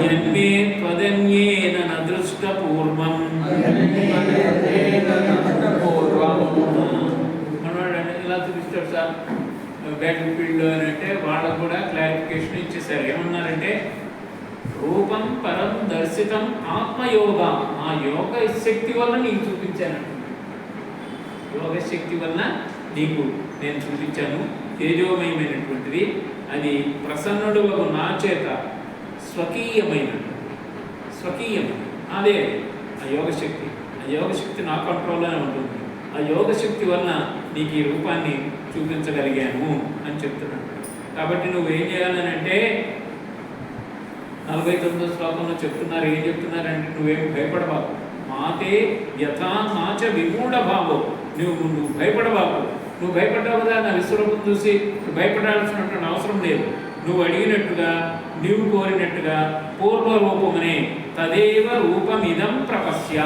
యన్మే త్వదన్యేన న దృష్టపూర్వం. మనవాడు ఇలా చూపిస్తాడు సార్ బ్యాటిల్ ఫీల్డ్లో అని అంటే వాళ్ళకు కూడా క్లారిఫికేషన్ ఇచ్చేసారు. ఏమన్నారంటే రూపం పరం దర్శితం ఆత్మయోగ, ఆ యోగ శక్తి వల్ల నీకు చూపించాను. యోగ శక్తి వల్ల నీకు నేను చూపించాను. తేజోమయమైనటువంటిది అది ప్రసన్నుడు నా చేత స్వకీయమైన అదే ఆ యోగశక్తి. ఆ యోగశక్తి నా కంట్రోల్లోనే ఉంటుంది. ఆ యోగశక్తి వలన నీకు ఈ రూపాన్ని చూపించగలిగాను అని చెప్తున్నాడు. కాబట్టి నువ్వేం చేయాలని అంటే 49వ శ్లోకంలో చెప్తున్నారు. ఏం చెప్తున్నారంటే నువ్వేం భయపడబాకు. మాతే యథా నాచ విమూఢ భావం. నువ్వు భయపడబాకు. నువ్వు భయపడ్డావు కదా నా విశ్వరూపం చూసి, భయపడాల్సినటువంటి అవసరం లేదు. నువ్వు అడిగినట్టుగా నీవు కోరినట్టుగా పూర్వరూపమనే తదేవ రూపమిదం ప్రపశ్య.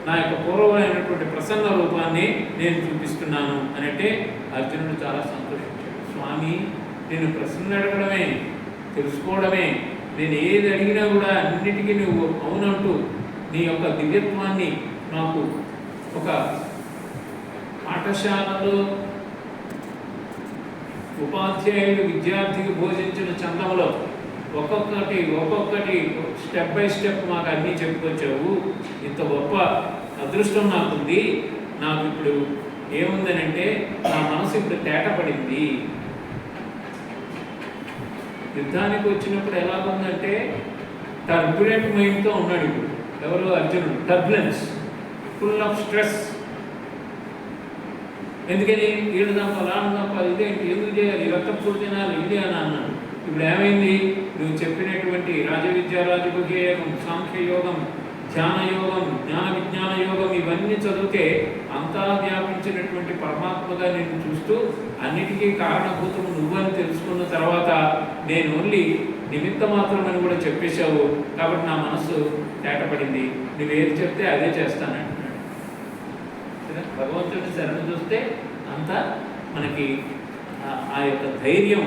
నా యొక్క పూర్వమైనటువంటి ప్రసన్న రూపాన్ని నేను చూపిస్తున్నాను అని అంటే అర్జునుడు చాలా సంతోషించాడు. స్వామి నేను ప్రశ్నలు అడగడమే, తెలుసుకోవడమే, నేను ఏది అడిగినా కూడా అన్నిటికీ నువ్వు అవునంటూ నీ యొక్క దివ్యత్వాన్ని నాకు ఒక పాఠశాలలో ఉపాధ్యాయుడు విద్యార్థికి బోధించిన చందంలో ఒక్కొక్కటి స్టెప్ బై స్టెప్ మాకు అన్నీ చెప్పుకొచ్చావు. ఇంత గొప్ప అదృష్టం నాకుంది. నాకు ఇప్పుడు ఏముందనంటే నా మనసు ఇప్పుడు తేటపడింది. యుద్ధానికి వచ్చినప్పుడు ఎలా ఉందంటే టర్బులెంట్ మైండ్తో ఉన్నాడు. ఇప్పుడు ఎవరు? అర్జునుడు. Turbulence, full of stress. ఎందుకని వీళ్ళు తప్ప ఇదేంటి, ఎందుకు చేయాలి, రక్తపూడి తినాలి, ఇది అని అన్నాడు. ఇప్పుడు ఏమైంది? నువ్వు చెప్పినటువంటి రాజవిద్య, రాజభోగయోగం, సాంఖ్యయోగం, ధ్యానయోగం, జ్ఞాన విజ్ఞాన యోగం ఇవన్నీ చదివితే అంతా వ్యాపించినటువంటి పరమాత్మగా నేను చూస్తూ అన్నిటికీ కారణభూతము నువ్వని తెలుసుకున్న తర్వాత నేను ఓన్లీ నిమిత్త మాత్రమని కూడా చెప్పేశావు. కాబట్టి నా మనసు తేటపడింది. నువ్వేది చెప్తే అదే చేస్తానంటున్నాడు. భగవంతుడిని శరణు చూస్తే అంతా మనకి ఆ యొక్క ధైర్యం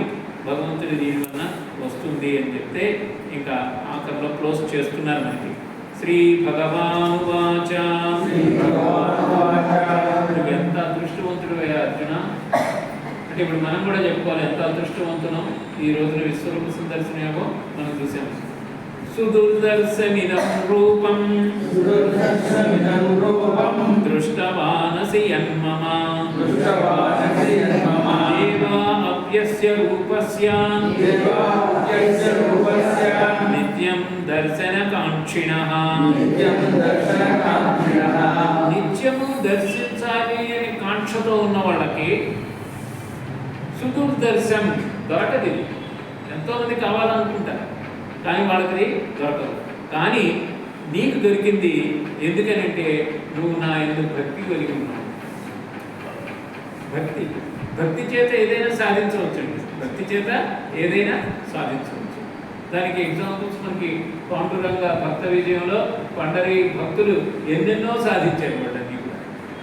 భగవంతుడి దీని వలన వస్తుంది అని చెప్తే ఇంకా ఆఖరిలో క్లోజ్ చేస్తున్నారు మనకి. శ్రీ భగవానువాచ. నువ్వు ఎంత అదృష్టవంతుడు అర్జున అంటే ఇప్పుడు మనం కూడా చెప్పుకోవాలి ఎంత అదృష్టవంతునం. ఈ రోజున విశ్వరూప సందర్శనమో మనం చూసాము. సుదుర్దర్శమిదం రూపం దృష్టవానసి యన్మమ దేవా అవ్యస్య రూపస్య నిత్యం దర్శనకాంక్షిణః. నిత్యము దర్శించాలి అని కాంక్షతో ఉన్న వాళ్ళకి సుదుర్దర్శం దొరకదు. ఎంతోమంది కావాలనుకుంటారు కానీ వాళ్ళకి దొరకదు. కానీ నీకు దొరికింది. ఎందుకనంటే నువ్వు నా ఎందుకు భక్తి కలిగి ఉన్నావు. భక్తి చేత ఏదైనా సాధించవచ్చండి. భక్తి చేత ఏదైనా సాధించవచ్చు. దానికి ఎగ్జాంపుల్స్ మనకి పాండురంగ భక్త విజయంలో పండరి భక్తులు ఎన్నెన్నో సాధించారు వాళ్ళని కూడా.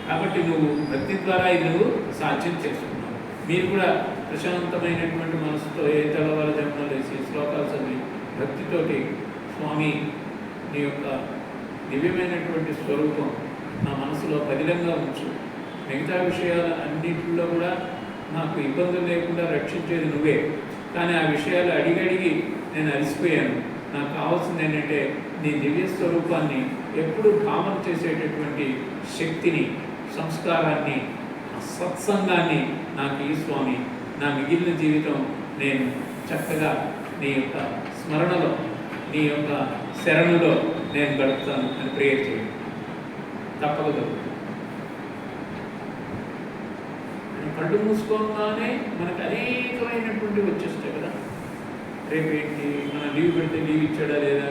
కాబట్టి నువ్వు భక్తి ద్వారా ఇది నువ్వు సాధ్యం చేసుకున్నావు. మీరు కూడా ప్రశాంతమైనటువంటి మనసుతో ఏ తెల్లవారు జన్మలు వేసి శ్లోకాలు చదివి భక్తితోటి స్వామి నీ యొక్క దివ్యమైనటువంటి స్వరూపం నా మనసులో పదిలంగా ఉంచు. మిగతా విషయాలు అన్నింటిలో కూడా నాకు ఇబ్బందులు లేకుండా రక్షించేది నువ్వే. కానీ ఆ విషయాలు అడిగడిగి నేను అలసిపోయాను. నాకు కావాల్సింది ఏంటంటే నీ దివ్య స్వరూపాన్ని ఎప్పుడు భావన చేసేటటువంటి శక్తిని సంస్కారాన్ని, సత్సంగాన్ని నాకు ఈ స్వామి. నా మిగిలిన జీవితం నేను చక్కగా నీ యొక్క స్మరణలో, నీ యొక్క శరణులో నేను గడుపుతాను అని ప్రేయర్ చేయండి. తప్పదు. కళ్ళు మూసుకోగానే మనకు అనేకమైనటువంటి వచ్చేస్తాయి కదా. రేపేంటి, మనం లీవ్ పెడితే లీవ్ ఇచ్చాడా లేదా,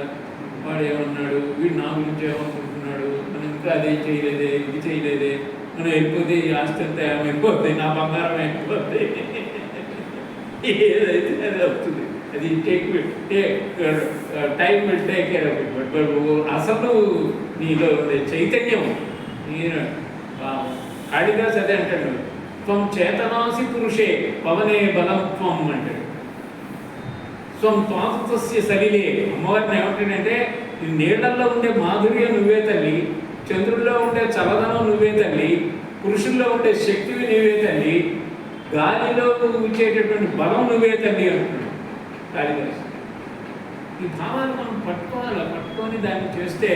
వాడు ఏమన్నాడు, వీడు నా గురించి ఏమనుకుంటున్నాడు, మనం ఇంకా అదే చేయలేదే, ఇది చేయలేదే, మనం వెళ్ళిపోతే ఈ ఆస్తి అంతా ఏమైపోతుంది, నా బంగారం అయిపోతుంది, ఏదైతే అది వస్తుంది. అది time will take care of it. But అసలు నీలో ఉండే చైతన్యం, కాళిదాస్ అదే అంటాడు, త్వం చేతనాసి పురుషే పవనే బలం త్వం అంటాడు. త్వం త్వాతస్య సలిలే. అమ్మవారిని ఏమంటాడంటే, నీళ్లలో ఉండే మాధుర్యం నువ్వే తల్లి, చంద్రుల్లో ఉండే చలదనం నువ్వే తల్లి, పురుషుల్లో ఉండే శక్తివి నువ్వే తల్లి, గాలిలో ఇచ్చేటటువంటి బలం నువ్వే తల్లి అంటున్నాడు కాళిదాసు. ఈ భావాన్ని మనం పట్టుకోవాలి. పట్టుకొని దాన్ని చేస్తే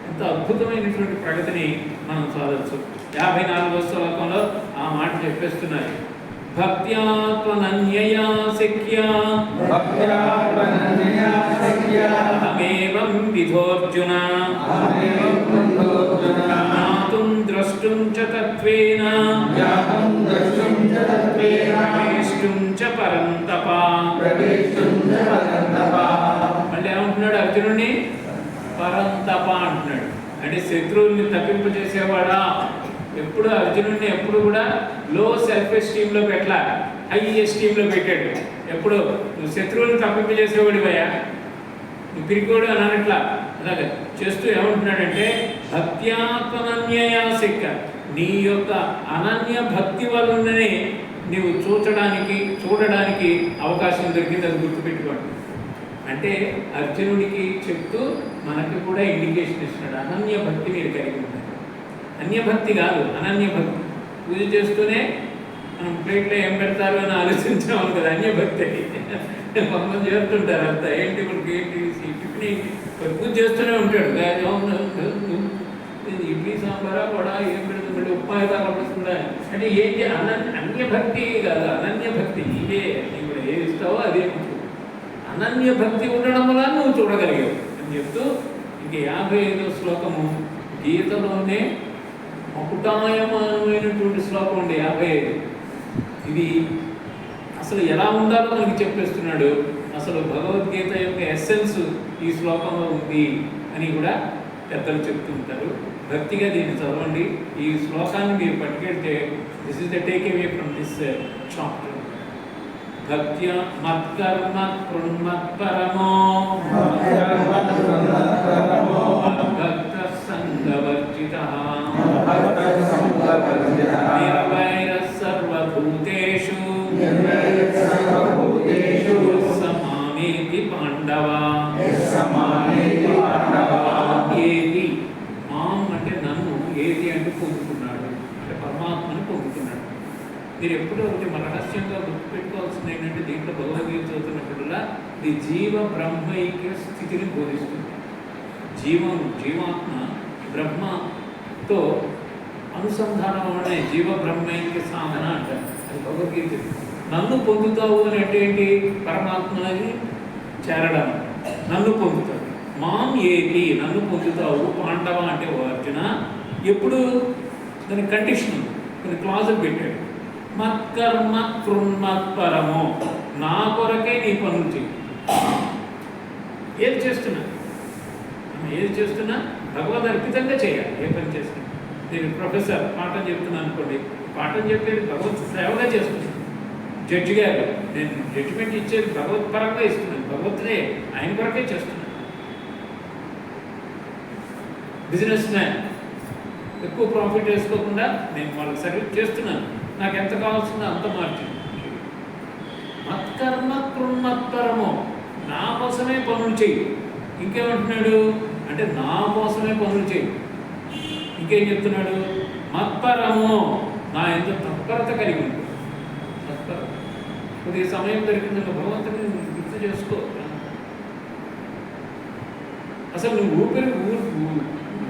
ఎంత అద్భుతమైనటువంటి ప్రగతిని మనం సాధచ్చు. 54వ శ్లోకంలో ఆ మాట చెప్పేస్తున్నారు. భక్త్యాత్మనన్యయా శక్యా అహమేవం విధోర్జున జ్ఞాతుం ద్రష్టుం చ తత్వేన ప్రవేష్టుం చ పరంతప. మళ్ళీ ఏమంటున్నాడు అర్జునుడిని? పరంతప అంటున్నాడు. అంటే శత్రువుల్ని తప్పింపజేసేవాడా. ఎప్పుడు అర్జునుడిని ఎప్పుడు కూడా లో సెల్ఫ్ ఎస్టీమ్లో పెట్టాల, హై ఎస్టీమ్లో పెట్టాడు. ఎప్పుడు నువ్వు శత్రువులను తప్పింపజేసేవాడివయ్యా, నువ్వు పిరికోడు అని అనట్లా. అలాగే చేస్తూ ఏమంటున్నాడంటే, భక్త్యాత్మనన్యయా శక్య, నీ యొక్క అనన్య భక్తి వలననే నీవు చూడడానికి అవకాశం దొరికింది. అది గుర్తుపెట్టుకోండి. అంటే అర్జునుడికి చెప్తూ మనకి కూడా ఇండికేషన్ ఇస్తున్నాడు. అనన్య భక్తి మీరు కలిగి ఉంటారు. అన్యభక్తి కాదు, అనన్య భక్తి. పూజ చేస్తూనే మనం ప్లేట్లో ఏం పెడతారు అని ఆలోచించాము కదా, అన్యభక్తి. కొంతమంది చేస్తుంటారు అంతా, ఏంటి మనకి ఏంటి టిఫిన్ ఏంటి, పూజ చేస్తూనే ఉంటాడు. ఇడ్లీ సాంబారా కూడా ఏం పెడుతుంది, ఉప్మా పడుతుందా అంటే ఏంటి అన్యభక్తి కాదు, అనన్యభక్తి. ఇదే ఇప్పుడు ఏది ఇస్తావో అదే అనన్య భక్తి ఉండడం వల్ల నువ్వు చూడగలిగావు అని చెప్తూ, ఇంక 55వ శ్లోకము గీతలోనే మకుటాయమానమైనటువంటి శ్లోకం ఉండే 55. ఇది అసలు ఎలా ఉండాలో మనకి చెప్పేస్తున్నాడు. అసలు భగవద్గీత యొక్క ఎస్సెన్స్ ఈ శ్లోకంలో ఉంది అని కూడా పెద్దలు చెప్తుంటారు. భక్తిగా దీన్ని చదవండి. ఈ శ్లోకాన్ని మీరు పట్టుకెళ్తే this is the take away from this chapter. భక్త్యా మత్కర్మ కృన్మత్పరమో భక్త సంగవర్జితః నిర్వైరః సర్వభూతేషు సమామేతి పాండవా. ఏది మాం అంటే నన్ను, ఏది అంటే పొందుకున్నాడు, అంటే పరమాత్మని పొందుకున్నాడు. మీరు ఎప్పుడూ ఒకటి మన రహస్యంగా గుర్తుపెట్టుకోవాల్సింది ఏంటంటే, దీంట్లో భగవద్గీత చదువుతున్నప్పుడులా ఇది జీవ బ్రహ్మైక్య స్థితిని బోధిస్తుంది. జీవాత్మ బ్రహ్మతో అనుసంధానం అనే జీవ బ్రహ్మైక్య సాధన అంటారు. అది భగవద్గీత. నన్ను పొందుతావు అని అంటే ఏంటి? పరమాత్మని చేరడం, నన్ను పొందుతావు. మాం ఏతి, నన్ను పొందుతావు. పాండవ అంటే ఓ అర్జున. ఎప్పుడు దాని కండిషన్, కొన్ని క్లాజులు పెట్టాడు. మత్కర్మ కృన్మత్పరమో, నా కొరకే నీ పనులు చేయి. ఏది చేస్తున్నా భగవద్ అర్పితంగా చేయాలి. ఏ పని చేస్తున్నా, నేను ప్రొఫెసర్ పాఠం చెప్తున్నాను అనుకోండి, పాఠం చెప్పేది భగవత్ సేవగా చేస్తున్నాను. జడ్జి గారు నేను జడ్జిమెంట్ ఇచ్చేది భగవత్ పరంగా ఇస్తున్నాను, భగవత్నే ఆయన కొరకే చేస్తున్నాను. బిజినెస్ మ్యాన్ ఎక్కువ ప్రాఫిట్ వేసుకోకుండా నేను వాళ్ళకి సర్వీస్ చేస్తున్నాను, నాకు ఎంత కావాల్సిందో అంత మార్జిన్. మత్కర్మ కృన్మత్పరమో, నా కోసమే పనులు చెయ్యి. ఇంకేమంటున్నాడు అంటే, నా కోసమే పనులు చెయ్యి. ఇంకేం చెప్తున్నాడు? మత్పరమో, నా ఎంత తత్పరత కలిగి ఉంది. తత్పరత. కొద్దిగా సమయం దొరికిందంటే భగవంతుని గుర్తు చేసుకో. అసలు నువ్వు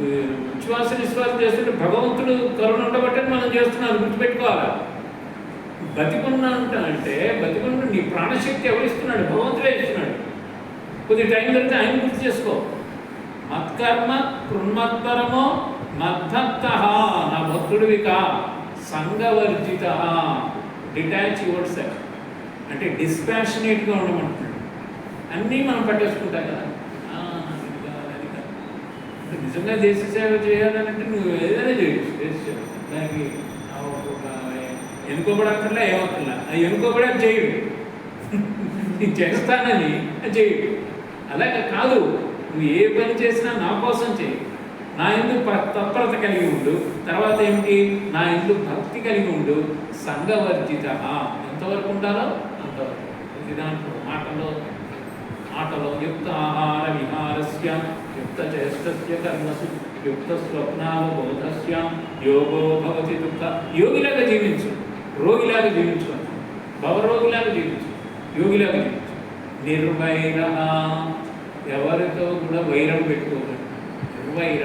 ఉచ్ఛ్వాస నిశ్వాసం చేస్తుంటే భగవంతుడు కరుణ ఉండబట్టని మనం చేస్తున్నాం, గుర్తుపెట్టుకోవాలి. బతికున్నా అంటే బతికున్న నీ ప్రాణశక్తి ఎవరిస్తున్నాడు? భగవంతుడే ఇస్తున్నాడు. కొద్ది టైం దొరికితే ఆయన గుర్తు చేసుకో. మత్కర్మ కృన్మత్పరమో మద్భక్త, నా భక్తుడివికా, సంగవర్జిత, డిటాచ్ యువర్ సెల్ఫ్ అంటే డిస్పాషనేట్గా ఉండమంటున్నాడు. అన్నీ మనం పట్టేసుకుంటాం కదా, అది కాదు. నిజంగా దేశ సేవ చేయాలంటే నువ్వు ఏదైనా చేయొచ్చు. దేశ సేవ దానికి ఎన్నుకోబడక్కర్లా, ఏమక్కర్లా. అది ఎన్నుకోబడే చేయడు, నేను చేస్తానని చేయడు. అలాగే కాదు, నువ్వు ఏ పని చేసినా నా కోసం చేయి, నా ఎందుకు తత్పరత కలిగి ఉండు. తర్వాత ఏమిటి? నా ఎందుకు భక్తి కలిగి ఉండు. సంగవర్జిత, ఎంతవరకు ఉండాలో అంతవరకు. ఇది దాంట్లో మాటలో యుక్త ఆహార విహారస్య యుక్త చేష్టస్య కర్మసు యుక్త స్వప్నావబోధస్య యోగో భవతి దుఃఖ. యోగిలాగా జీవించు, రోగిలాగా జీవించు, భవరోగిలాగా జీవించు, యోగిలాగా జీవించు. నిర్వైర, ఎవరితో కూడా వైరం పెట్టుకోకండి. నిర్వైర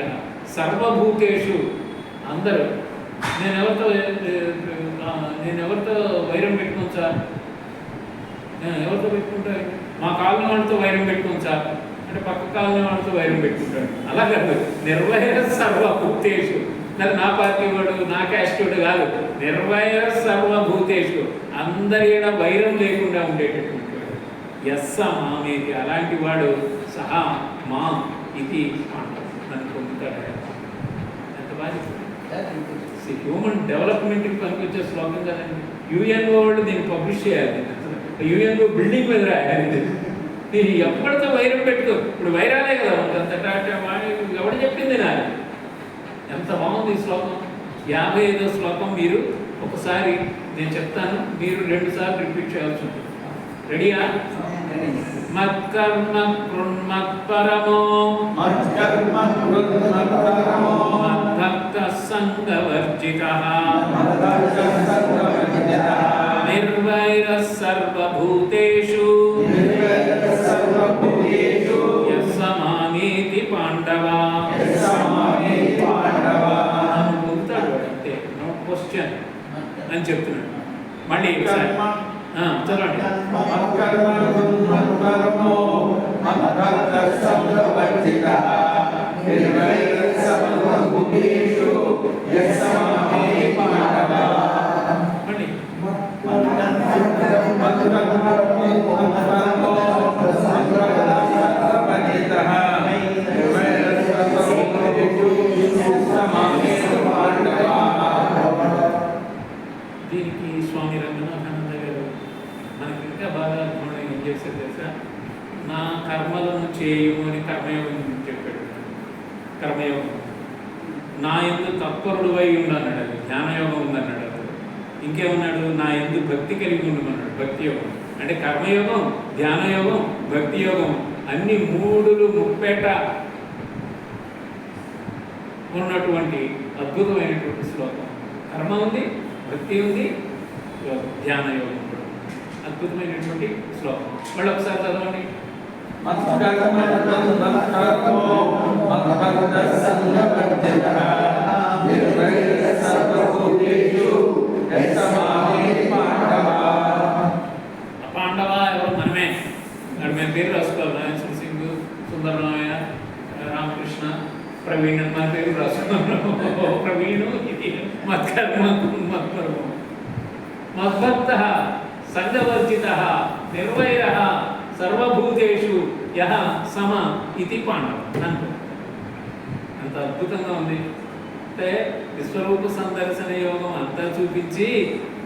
సర్వభూతేషు, అందరూ నేను ఎవరితో వైరం పెట్టుకోను సార్, ఎవరితో పెట్టుకుంటారు? మా కాలనీ వాళ్ళతో వైరం పెట్టుకోను సార్ అంటే పక్క కాలనీ వాళ్ళతో వైరం పెట్టుకుంటాడు. అలా కాదు, నిర్వైర సర్వభూతేషు. నా పార్టీ వాడు, నా క్యాస్టోడు కాదు, నిర్వైర సర్వభూతేషు, అందరి వైరం లేకుండా ఉండేటటువంటి వాడు. యస్స మామేతి, అలాంటి వాడు సహా మా ఇది నన్ను పొందుతాడు. ఎంత బాగా హ్యూమన్ డెవలప్మెంట్కి పనికొచ్చే శ్లోకం కదండి. యుఎన్ఓ వాళ్ళు దీన్ని పబ్లిష్ చేయాలి, యుఎన్ఓ బిల్డింగ్ మీద రాయాలి. ఎప్పటితో వైరం పెట్టుకో. ఇప్పుడు వైరాలే కదా అంత ఎవడు చెప్పింది నాది. ఎంత బాగుంది ఈ శ్లోకం. 55వ శ్లోకం మీరు ఒకసారి నేను చెప్తాను, మీరు 2 సార్లు రిపీట్ చేయాల్సి ఉంటుంది. రెడీయా? మత్కర్మ కృన్మత్పరమో మద్భక్త సంగవర్జితః నిర్వైర సర్వభూతేషు యస్స మామేతి పాండవ. నన్ను పొందుతాడు వాడు, అంతే, నో క్వశ్చన్ అని చెప్తున్నాడు. మళ్ళీ ఒకసారి చదవండి. దీనికి స్వామి రంగనాథానంద గారు మనకి ఇంకా బాగా అర్థం ఏం చేశారు తెలుసా? నా కర్మలను చేయము అని కర్మయోగం చెప్పాడు. కర్మయోగం నా ఎందు తత్పరుడువై ఉండన్నాడు, అది జ్ఞానయోగం ఉందన్నాడు. అది ఇంకేమన్నాడు? నా ఎందు భక్తి కలిగి ఉండమన్నాడు, భక్తి యోగం. అంటే కర్మయోగం, ధ్యానయోగం, భక్తి యోగం అన్ని మూడులు ముప్పేట ఉన్నటువంటి అద్భుతమైనటువంటి శ్లోకం. కర్మ ఉంది, భక్తి ఉంది, ధ్యాన యోగం కూడా అద్భుతమైనటువంటి శ్లోకం. మళ్ళీ ఒకసారి చదవండి. పాండవ ఎవరు? మనమే. అక్కడ మేము పేరు రాసుకోవాలి. నాయన సింగ్, సుందరరామయ్య, రామకృష్ణ, ప్రవీణ్ అని మన పేరు రాసుకున్నాం. ప్రవీణు ఇది మత్కర్మ మత్పరమో మద్భక్త సంగవర్జిత నిర్వైర సర్వభూతేషు యః సమ ఇది పాండవ. అంత అద్భుతంగా ఉంది. అంటే విశ్వరూప సందర్శన యోగం అంతా చూపించి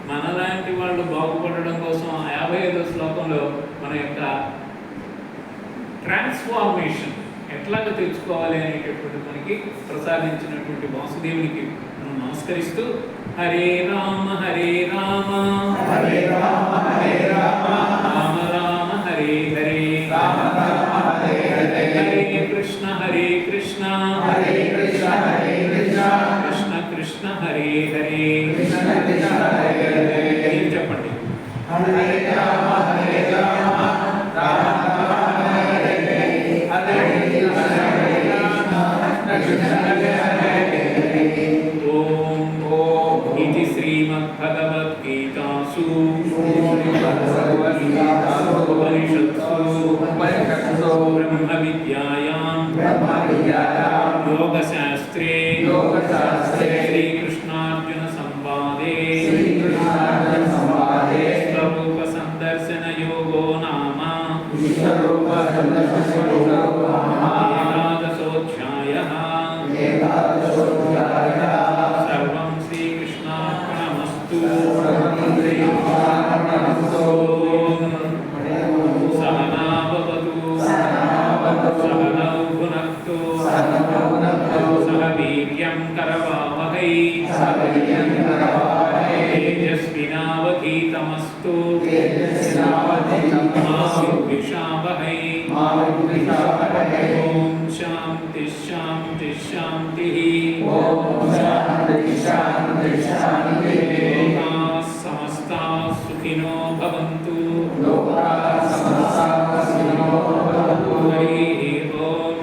మనలాంటి వాళ్ళు బాగుపడడం కోసం 55వ శ్లోకంలో మన యొక్క ట్రాన్స్ఫార్మేషన్ ఎట్లాగా తెచ్చుకోవాలి అనేటటువంటి మనకి ప్రసాదించినటువంటి వాసుదేవునికి మనం నమస్కరిస్తూ హరే రామ హరే రామ హరే రామ హరే రామ రామ రామ హరే హరే రామ రామ హరే హరే హరే కృష్ణ హరే కృష్ణ హరే కృష్ణ హరే కృష్ణ కృష్ణ కృష్ణ హరే హరే కృష్ణ కృష్ణ హరే హరే. ఏం చెప్పండి? హరే రామ హరే రామ రామ రామ హరే హరే హరే కృష్ణ హరే కృష్ణ కృష్ణ కృష్ణ హరే ఉపనిషత్సు బ్రహ్మ విద్యాయాం యోగశాస్త్రే శ్రీకృష్ణార్జున సంవాదే స్వరూప సందర్శన యోగో నామ ఏకాదశోధ్యాయః సర్వం శ్రీకృష్ణార్పణమస్తు. సహనా భవతు సహనౌ భునక్తు సహ వీర్యం కరవావహై తేజస్వినావధీతమస్తు మా విద్విషావహై. ఓం శాంతి శాంతి శాంతి. లోకాః సమస్తాః సుఖినో భవంతు. హరి ఓం.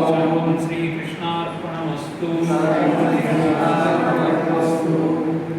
సర్వం శ్రీకృష్ణార్పణమస్తు.